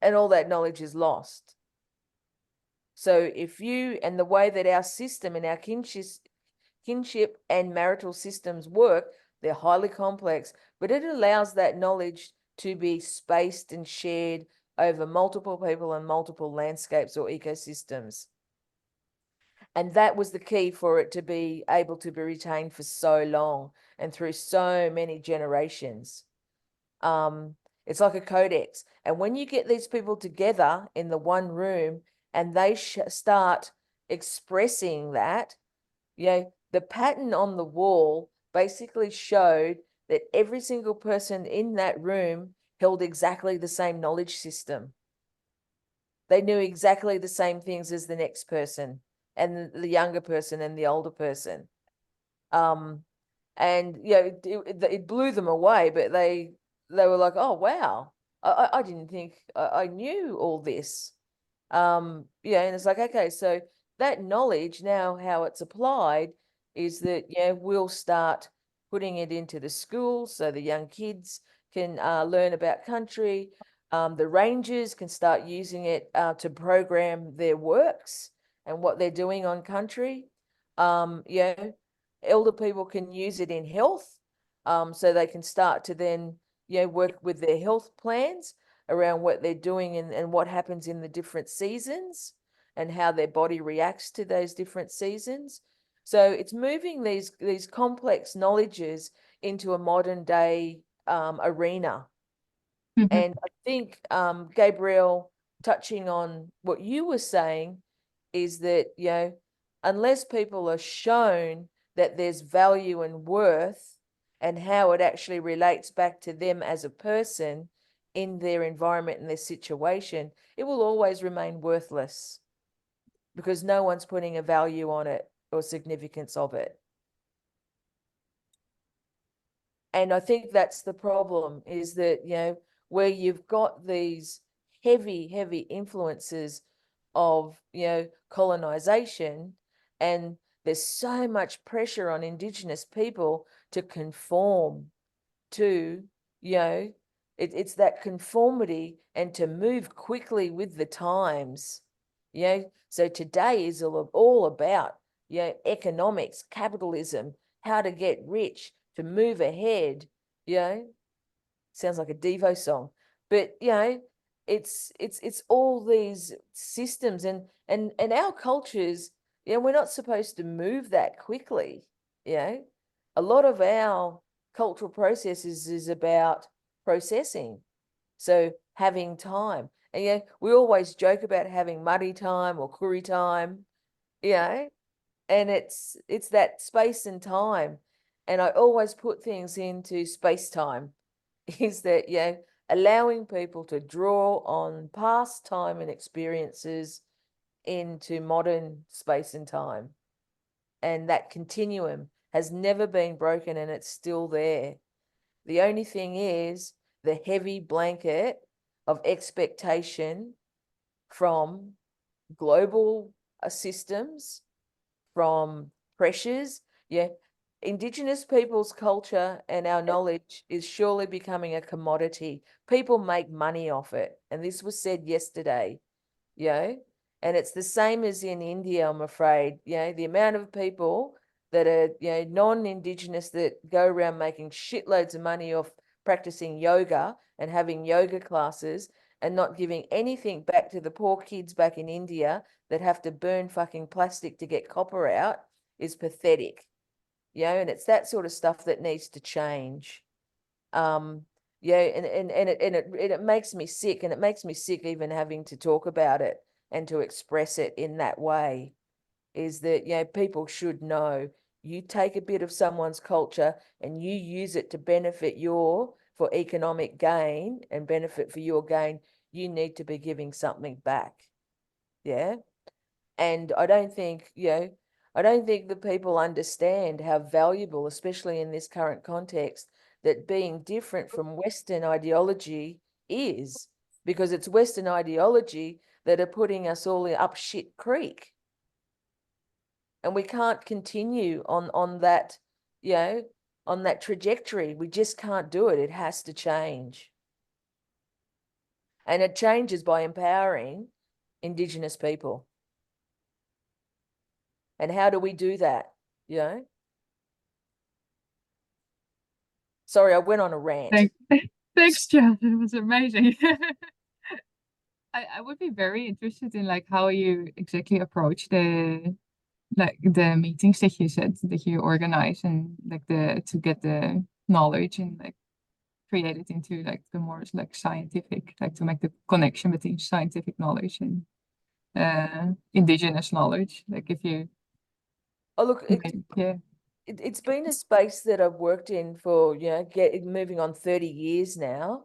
and all that knowledge is lost. So if you, and the way that our system and our kinship and marital systems work, they're highly complex, but it allows that knowledge to be spaced and shared over multiple people and multiple landscapes or ecosystems. And that was the key for it to be able to be retained for so long and through so many generations. It's like a codex. And when you get these people together in the one room and they start expressing that, you know, the pattern on the wall basically showed that every single person in that room held exactly the same knowledge system. They knew exactly the same things as the next person, and the younger person and the older person. And you know, it blew them away, but they were like, oh wow, I didn't think I knew all this. Yeah, and it's like, okay, so that knowledge now, how it's applied is that, yeah, we'll start putting it into the schools so the young kids can learn about country. The rangers can start using it to program their works and what they're doing on country. You know, elder people can use it in health, so they can start to then, you know, work with their health plans around what they're doing and what happens in the different seasons and how their body reacts to those different seasons. So it's moving these complex knowledges into a modern day arena. And I think, Gabrielle, touching on what you were saying, is that, you know, unless people are shown that there's value and worth and how it actually relates back to them as a person in their environment and their situation, it will always remain worthless because no one's putting a value on it or significance of it. And I think that's the problem, is that, you know, where you've got these heavy influences of, you know, colonization, and there's so much pressure on Indigenous people to conform to, you know, it's that conformity and to move quickly with the times, you know. So today is all about, you know, economics, capitalism, how to get rich, to move ahead, you know. Sounds like a Devo song, but you know, it's all these systems, and our cultures, you know, we're not supposed to move that quickly, you know. A lot of our cultural processes is about processing, so having time. And yeah, we always joke about having muddy time or curry time, you know, and it's that space and time. And I always put things into space time, is that, you know, allowing people to draw on past time and experiences into modern space and time. And that continuum has never been broken, and it's still there. The only thing is the heavy blanket of expectation from global systems, from pressures. Yeah, Indigenous people's culture and our knowledge is surely becoming a commodity. People make money off it. And this was said yesterday, you know, and it's the same as in India, I'm afraid. You know, the amount of people that are, you know, non-Indigenous that go around making shitloads of money off practicing yoga and having yoga classes and not giving anything back to the poor kids back in India that have to burn fucking plastic to get copper out is pathetic. You know, and it's that sort of stuff that needs to change. Yeah, and it makes me sick, and it makes me sick even having to talk about it and to express it in that way, is that, you know, people should know, you take a bit of someone's culture and you use it to benefit for economic gain and benefit for your gain, you need to be giving something back. Yeah. And I don't think, you know, I don't think the people understand how valuable, especially in this current context, that being different from Western ideology is, because it's Western ideology that are putting us all up shit creek. And we can't continue on that, you know, on that trajectory. We just can't do it. It has to change. And it changes by empowering Indigenous people. And how do we do that? You know? Sorry, I went on a rant. Thanks, Chels. It was amazing. I would be very interested in like how you exactly approach the meetings that you said that you organize, and like to get the knowledge and like create it into like the more like scientific, like to make the connection between scientific knowledge and Indigenous knowledge. Like if you look, yeah. It's been a space that I've worked in for, you know, moving on 30 years now.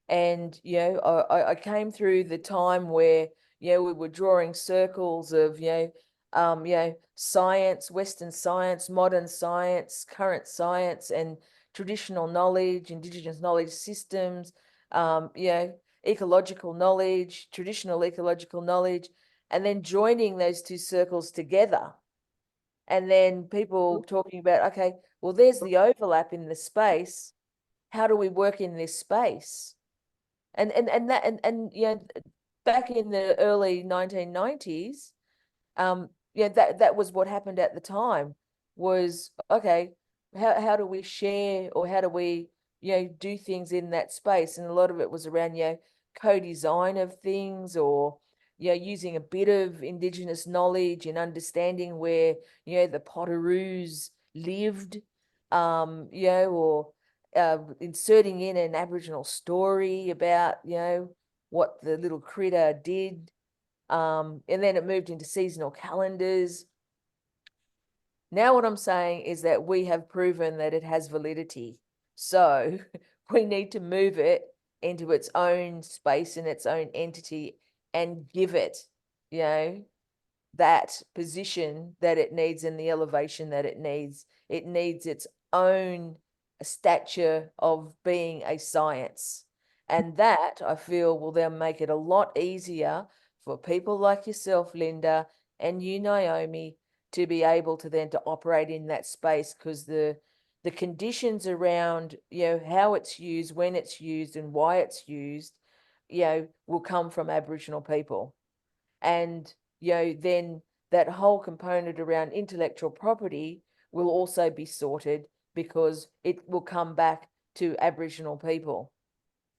And, you know, I came through the time where, you know, we were drawing circles of, you know, science, Western science, modern science, current science, and traditional knowledge, Indigenous knowledge systems, you know, ecological knowledge, traditional ecological knowledge, and then joining those two circles together. And then people talking about, okay, well, there's the overlap in the space. How do we work in this space? And you know, back in the early 1990s, yeah, that was what happened at the time, was, okay, how do we share, or how do we, you know, do things in that space? And a lot of it was around, you know, co-design of things, or, you know, using a bit of Indigenous knowledge and understanding where, you know, the Potteroos lived, you know, or inserting in an Aboriginal story about, you know, what the little critter did. And then it moved into seasonal calendars. Now what I'm saying is that we have proven that it has validity. So we need to move it into its own space and its own entity, and give it, you know, that position that it needs and the elevation that it needs. It needs its own stature of being a science. And that, I feel, will then make it a lot easier for people like yourself, Linda, and you, Naomi, to be able to then to operate in that space, because the conditions around, you know, how it's used, when it's used, and why it's used, you know, will come from Aboriginal people. And, you know, then that whole component around intellectual property will also be sorted, because it will come back to Aboriginal people.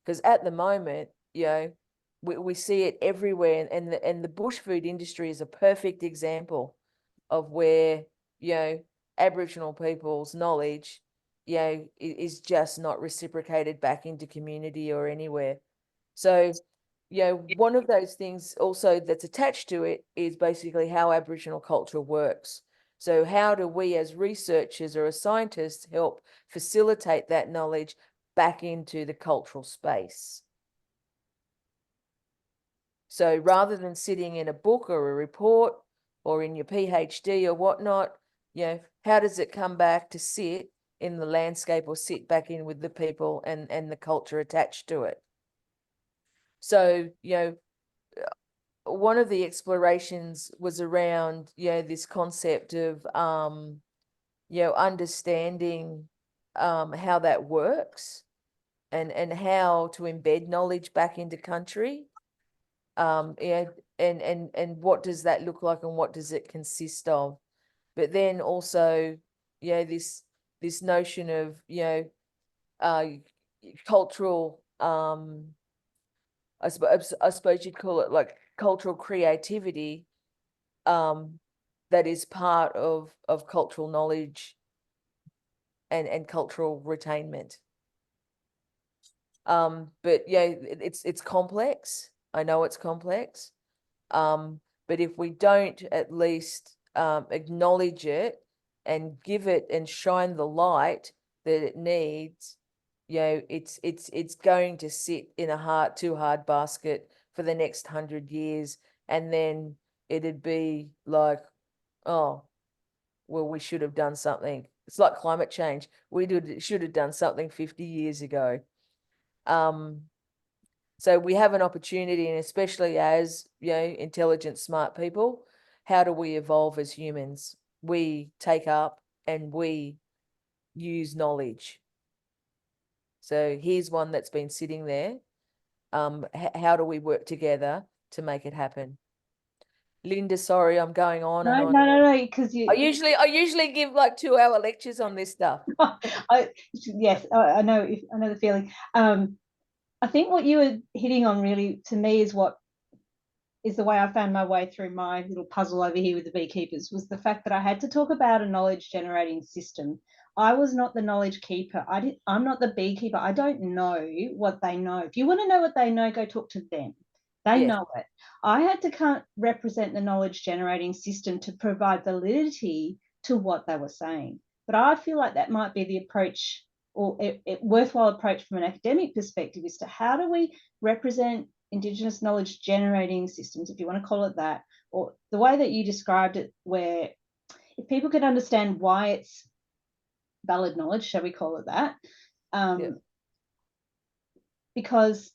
Because at the moment, you know, we see it everywhere, and the bush food industry is a perfect example of where, you know, Aboriginal people's knowledge, you know, is just not reciprocated back into community or anywhere. So, you know, one of those things also that's attached to it is basically how Aboriginal culture works. So how do we as researchers or as scientists help facilitate that knowledge back into the cultural space? So rather than sitting in a book or a report or in your PhD or whatnot, you know, how does it come back to sit in the landscape or sit back in with the people and the culture attached to it? So, you know, one of the explorations was around, you know, this concept of, you know, understanding how that works and how to embed knowledge back into country. You know, and what does that look like and what does it consist of? But then also, you know, this notion of, you know, cultural, I suppose you'd call it like cultural creativity, that is part of cultural knowledge and cultural retainment. But yeah, it's complex. I know it's complex. But if we don't at least acknowledge it and give it and shine the light that it needs, you know, it's going to sit in a too hard basket for the next 100 years, and then it'd be like, oh, well, we should have done something. It's like climate change. We should have done something 50 years ago. So we have an opportunity, and especially as, you know, intelligent, smart people, how do we evolve as humans? We take up and we use knowledge. So here's one that's been sitting there. How do we work together to make it happen? Linda, sorry, I'm going on and on. No, because I usually give like 2-hour lectures on this stuff. Yes, I know the feeling. I think what you were hitting on really, to me, is the way I found my way through my little puzzle over here with the beekeepers, was the fact that I had to talk about a knowledge generating system. I was not the knowledge keeper. I'm not the beekeeper. I don't know what they know. If you want to know what they know, go talk to them. They know it. I had to represent the knowledge generating system to provide validity to what they were saying. But I feel like that might be the approach, or a worthwhile approach from an academic perspective, is to how do we represent Indigenous knowledge generating systems, if you want to call it that, or the way that you described it, where if people could understand why it's valid knowledge, shall we call it that, because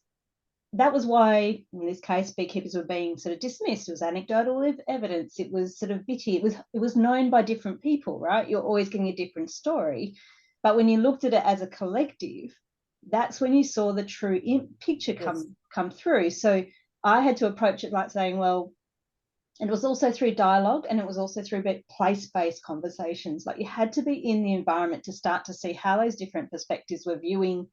that was why, in this case, beekeepers were being sort of dismissed. It was anecdotal evidence. It was sort of bitty. It was known by different people, right? You're always getting a different story. But when you looked at it as a collective, that's when you saw the true picture come through. So I had to approach it like saying, well, and it was also through dialogue, and it was also through place-based conversations. Like, you had to be in the environment to start to see how those different perspectives were viewing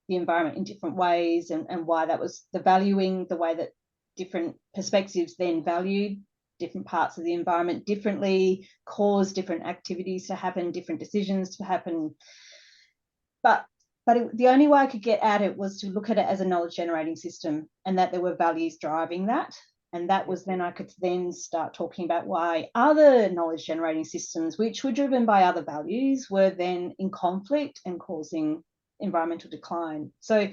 the environment in different ways, and why that was the valuing, the way that different perspectives then valued different parts of the environment differently, caused different activities to happen, different decisions to happen. But the only way I could get at it was to look at it as a knowledge generating system, and that there were values driving that. And that was then I could then start talking about why other knowledge generating systems, which were driven by other values, were then in conflict and causing environmental decline. So,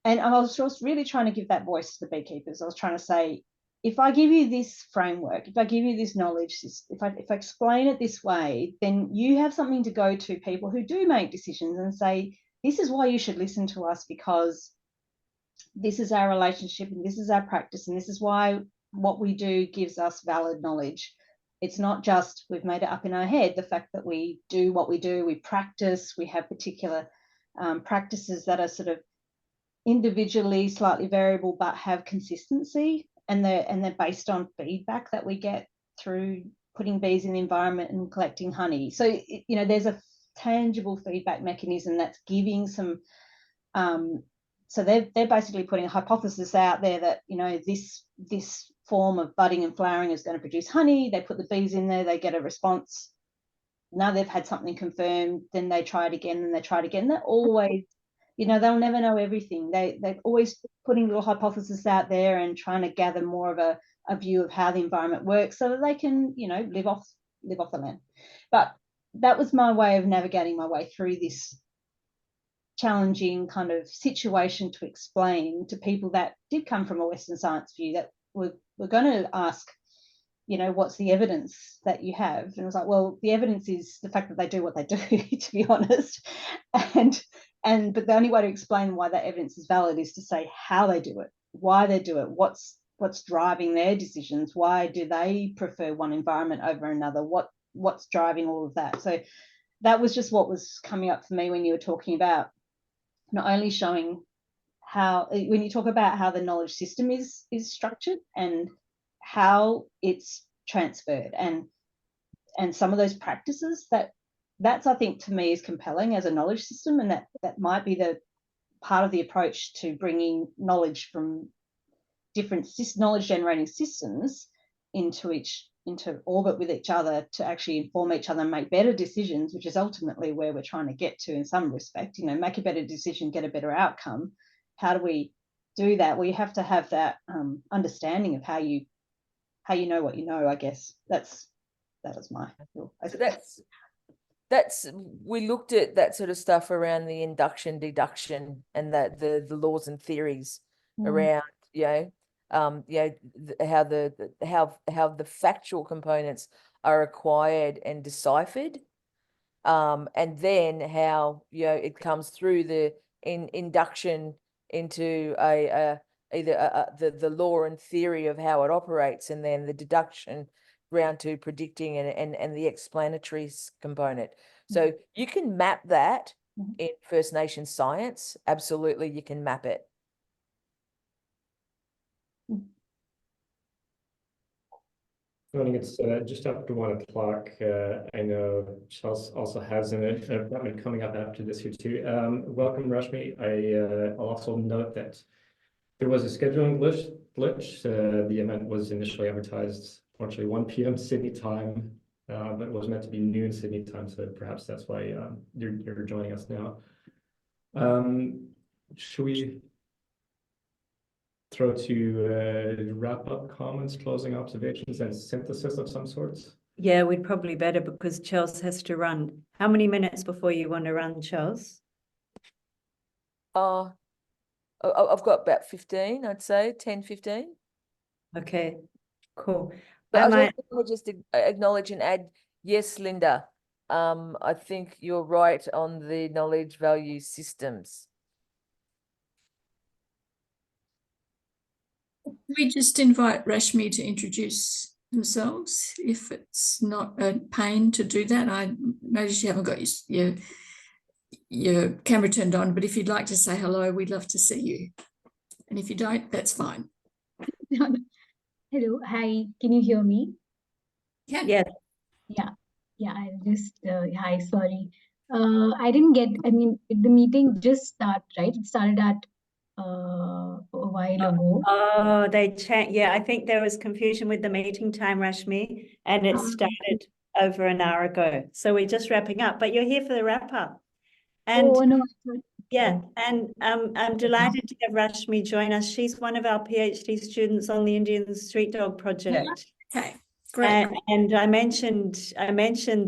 and I was just really trying to give that voice to the beekeepers. I was trying to say, if I give you this framework, if I give you this knowledge, if I explain it this way, then you have something to go to people who do make decisions and say, this is why you should listen to us, because this is our relationship and this is our practice and this is why what we do gives us valid knowledge. It's not just we've made it up in our head. The fact that we do what we do, we practice, we have particular practices that are sort of individually slightly variable but have consistency, and they're based on feedback that we get through putting bees in the environment and collecting honey. So you know, there's a tangible feedback mechanism that's giving some so they're basically putting a hypothesis out there that, you know, this form of budding and flowering is going to produce honey. They put the bees in there, they get a response. Now they've had something confirmed, then they try it again and they try it again. They're always, you know, they'll never know everything. They're always putting little hypotheses out there and trying to gather more of a view of how the environment works so that they can, you know, live off the land. But that was my way of navigating my way through this challenging kind of situation to explain to people that did come from a Western science view, that we're going to ask, you know, what's the evidence that you have? And I was like, well, the evidence is the fact that they do what they do, to be honest. But the only way to explain why that evidence is valid is to say how they do it, why they do it, what's driving their decisions, why do they prefer one environment over another, what's driving all of that. So that was just what was coming up for me when you were talking about not only showing how, when you talk about how the knowledge system is structured and how it's transferred, and some of those practices, that's I think to me is compelling as a knowledge system, and that might be the part of the approach to bringing knowledge from different knowledge generating systems into orbit with each other to actually inform each other and make better decisions, which is ultimately where we're trying to get to in some respect. You know, make a better decision, get a better outcome. How do we do that? Well, you have to have that understanding of how you know what you know. I guess that is my. So that's we looked at that sort of stuff around the induction, deduction, and that the laws and theories around, you know, how the factual components are acquired and deciphered, and then how, you know, it comes through the induction into either the law and theory of how it operates, and then the deduction round to predicting and the explanatory component. So you can map that in First Nations science. Absolutely, you can map it. I think it's just after 1 o'clock. I know Chels also has an appointment coming up after this here too. Welcome, Rashmi. I'll also note that there was a scheduling glitch. The event was initially advertised, unfortunately, 1 p.m. Sydney time, but it was meant to be noon Sydney time, so perhaps that's why you're joining us now. Should we throw to wrap up comments, closing observations, and synthesis of some sorts? Yeah, we'd probably better, because Chels has to run. How many minutes before you want to run, Chels? I've got about 15, I'd say 10, 15. Okay, cool. But I might just acknowledge and add, yes, Linda, I think you're right on the knowledge value systems. We just invite Rashmi to introduce themselves, if it's not a pain to do that. I notice you haven't got your camera turned on, but if you'd like to say hello, we'd love to see you. And if you don't, that's fine. Hello, hi, can you hear me? Yeah. Yeah, I'll just, hi, sorry. I didn't get, I mean, the meeting just started, right? It started at a while ago. Oh, yeah, I think there was confusion with the meeting time, Rashmi, and it started over an hour ago. So we're just wrapping up, but you're here for the wrap up. And oh, no. yeah, and I'm delighted to have Rashmi join us. She's one of our PhD students on the Indian Street Dog Project. Okay, great. And I mentioned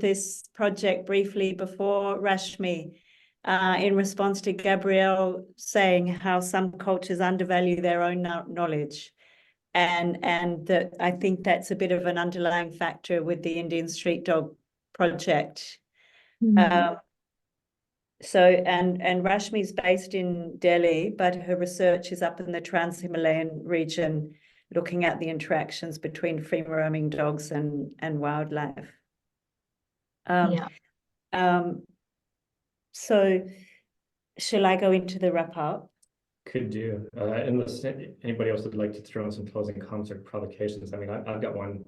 this project briefly before, Rashmi, in response to Gabrielle saying how some cultures undervalue their own knowledge. and that I think that's a bit of an underlying factor with the Indian street dog project. So and Rashmi's based in Delhi, but her research is up in the Trans-Himalayan region, looking at the interactions between free roaming dogs and wildlife. So shall I go into the wrap up? Could do. Unless anybody else would like to throw in some closing comments or provocations. I mean, I've got one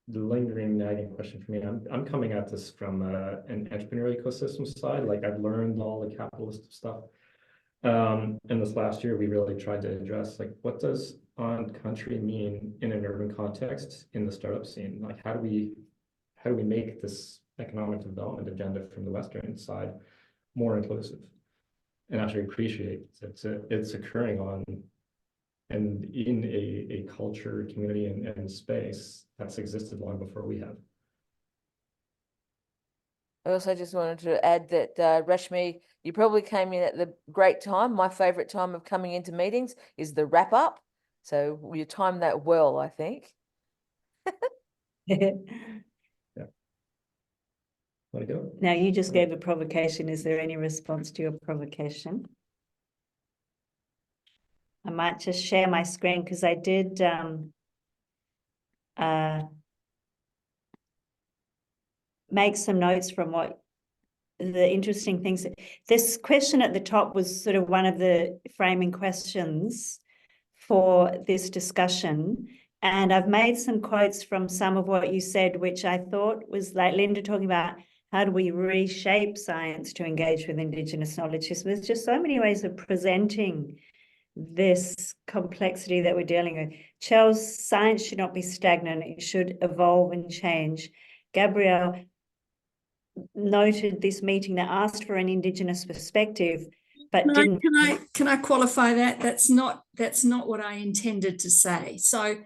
lingering nagging question for me. I'm coming at this from an entrepreneurial ecosystem side. Like, I've learned all the capitalist stuff. In this last year, we really tried to address, like, what does on country mean in an urban context in the startup scene? Like, how do we make this economic development agenda from the Western side more inclusive and actually appreciate it's occurring on and in a culture, community, and space that's existed long before we have. I also just wanted to add that, Rashmi, you probably came in at the great time. My favorite time of coming into meetings is the wrap up. So you timed that well, I think. Yeah. Want to go? Now, you just gave a provocation. Is there any response to your provocation? I might just share my screen because I did make some notes from what the interesting things. This question at the top was sort of one of the framing questions for this discussion. And I've made some quotes from some of what you said, which I thought was like Linda talking about, how do we reshape science to engage with Indigenous knowledge? There's just so many ways of presenting this complexity that we're dealing with. Chels, science should not be stagnant. It should evolve and change. Gabrielle noted this meeting that asked for an Indigenous perspective, but didn't. Can I qualify that? That's not what I intended to say. So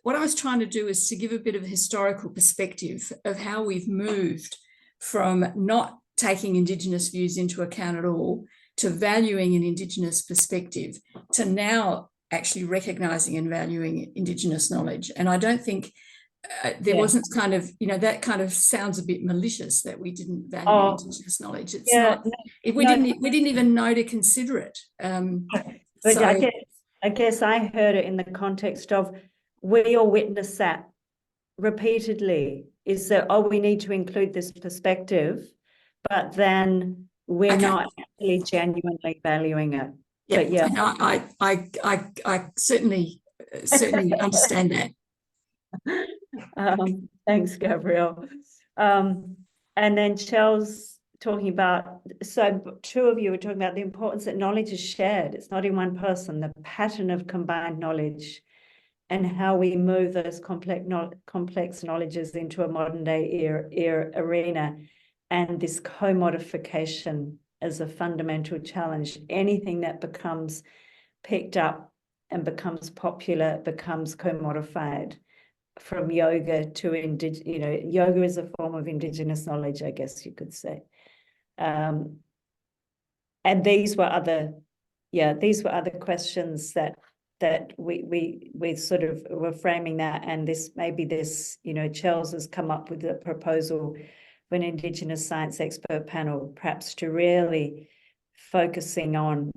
what I was trying to do is to give a bit of a historical perspective of how we've moved from not taking Indigenous views into account at all to valuing an Indigenous perspective to now actually recognising and valuing Indigenous knowledge. And I don't think there wasn't kind of, that kind of sounds a bit malicious that we didn't value Indigenous knowledge. It's not. We didn't even know to consider it. But so, I guess I heard it in the context of we all witness that repeatedly. Is that we need to include this perspective, but then we're not actually genuinely valuing it. Yeah, but I certainly understand that. Thanks, Gabrielle. And then Chels talking about, so two of you were talking about the importance that knowledge is shared. It's not in one person, the pattern of combined knowledge and how we move those complex knowledges into a modern day arena, and this commodification as a fundamental challenge. Anything that becomes picked up and becomes popular becomes commodified. From yoga to yoga is a form of Indigenous knowledge, I guess you could say. And these were other questions that we sort of were framing that, and Chels has come up with a proposal for an Indigenous science expert panel, perhaps to really focusing on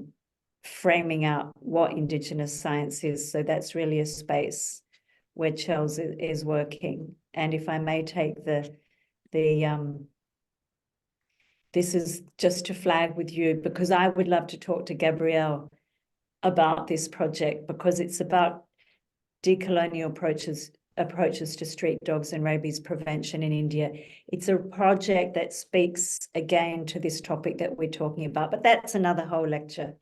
framing out what Indigenous science is. So that's really a space where Chels is working. And if I may take this is just to flag with you, because I would love to talk to Gabrielle about this project, because it's about decolonial approaches to street dogs and rabies prevention in India. It's a project that speaks again to this topic that we're talking about, but that's another whole lecture.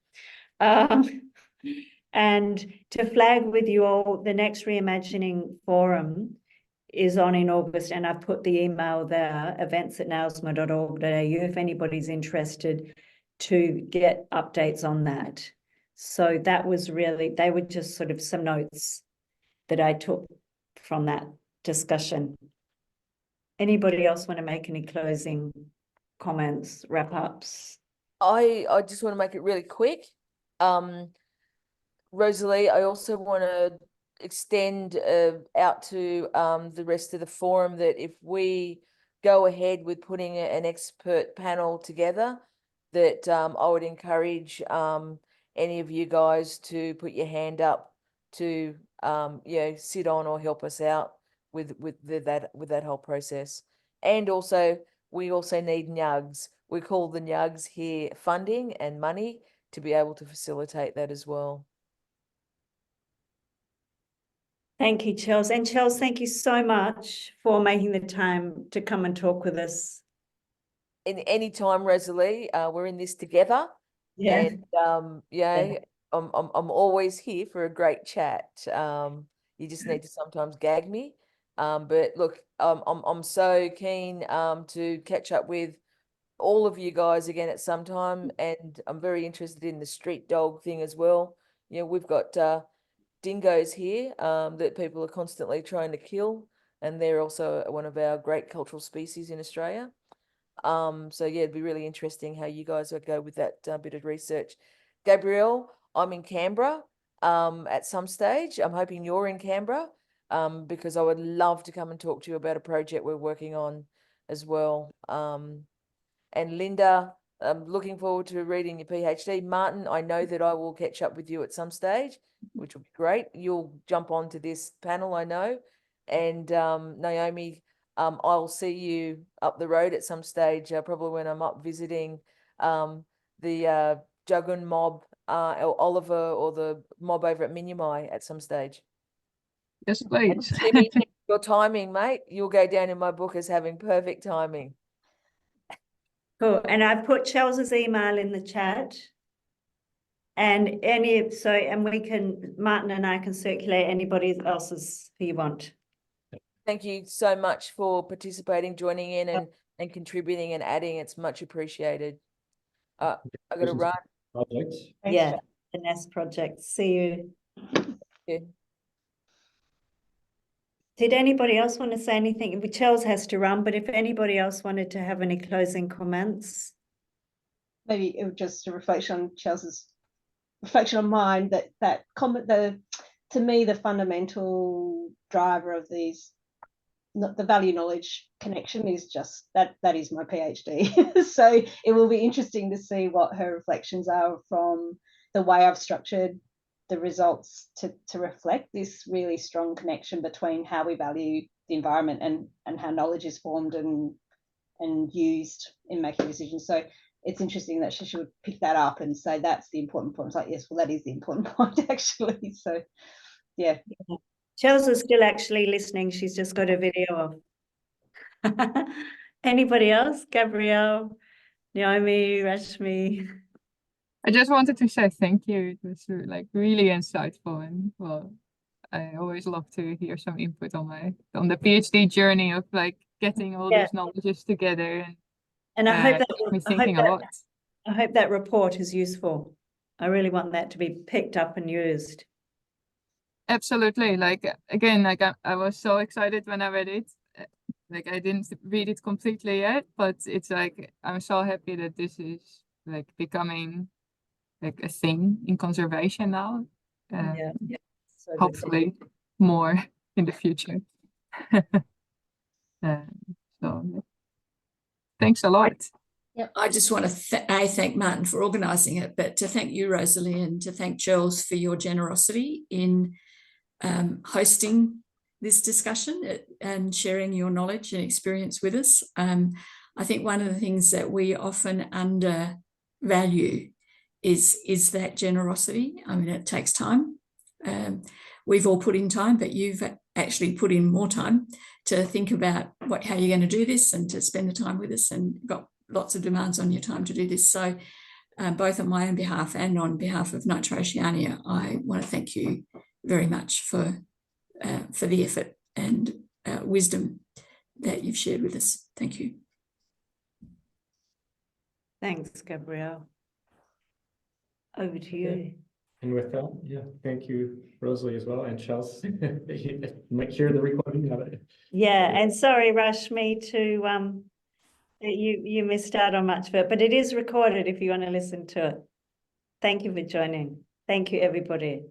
And to flag with you all, the next Reimagining Forum is on in August, and I've put the email there, events@nailsma.org.au, if anybody's interested to get updates on that. So that was they were just sort of some notes that I took from that discussion. Anybody else want to make any closing comments, wrap-ups? I just want to make it really quick. Rosalie, I also want to extend out to the rest of the forum that if we go ahead with putting an expert panel together, that I would encourage any of you guys to put your hand up to sit on or help us out with that whole process. And also, we also need NUGs. We call the NUGs here funding and money to be able to facilitate that as well. Thank you, Chels. And Chels, thank you so much for making the time to come and talk with us. In any time, Rosalie, we're in this together. Yeah. And I'm always here for a great chat. You just need to sometimes gag me. But look, I'm so keen to catch up with all of you guys again at some time, and I'm very interested in the street dog thing as well. We've got dingoes here that people are constantly trying to kill, and they're also one of our great cultural species in Australia. So yeah, it'd be really interesting how you guys would go with that bit of research. Gabrielle, I'm in Canberra at some stage. I'm hoping you're in Canberra because I would love to come and talk to you about a project we're working on as well. And Linda, I'm looking forward to reading your PhD. Martin, I know that I will catch up with you at some stage, which will be great. You'll jump onto this panel, I know. And Naomi, I'll see you up the road at some stage, probably when I'm up visiting the Jugun mob, or Oliver, or the mob over at Minimai at some stage. Yes, please. Jimmy, your timing, mate, you'll go down in my book as having perfect timing. Cool. And I've put Chels's email in the chat. And we can, Martin and I can circulate anybody else's who you want. Thank you so much for participating, joining in and contributing and adding. It's much appreciated. I got to run. Project. Yeah, the Nest project. See you. Yeah. Did anybody else want to say anything? Chels has to run, but if anybody else wanted to have any closing comments. Maybe it was just a reflection on Chels's reflection on mine, that comment, to me, the fundamental driver of these, the value knowledge connection is just that is my PhD. So it will be interesting to see what her reflections are from the way I've structured the results to reflect this really strong connection between how we value the environment and how knowledge is formed and used in making decisions. So it's interesting that she should pick that up and say that's the important point. It's like, yes, well, that is the important point, actually. So, yeah. Chels is still actually listening. She's just got a video of. Anybody else? Gabrielle, Naomi, Rashmi. I just wanted to say thank you. It was like really insightful, and well, I always love to hear some input on the PhD journey of like getting all these knowledges together, and I hope that me thinking a lot. I hope that report is useful. I really want that to be picked up and used. Absolutely. Like again, like I was so excited when I read it. Like I didn't read it completely yet, but it's like I'm so happy that this is like becoming like a thing in conservation now. So hopefully more in the future. So thanks a lot. Yep. I just want to thank Martin for organising it, but to thank you, Rosalie, and to thank Chels for your generosity in hosting this discussion and sharing your knowledge and experience with us. I think one of the things that we often undervalue is that generosity. I mean, it takes time. We've all put in time, but you've actually put in more time to think about how you're going to do this and to spend the time with us, and got lots of demands on your time to do this. So both on my own behalf and on behalf of Nitro Oceania, I want to thank you very much for the effort and wisdom that you've shared with us. Thank you. Thanks, Gabrielle. Over to you. And with that, thank you, Rosalie, as well, and Chels. You might hear the recording of it. Yeah, and sorry, Rashmi, to that you missed out on much of it, but it is recorded if you want to listen to it. Thank you for joining. Thank you, everybody.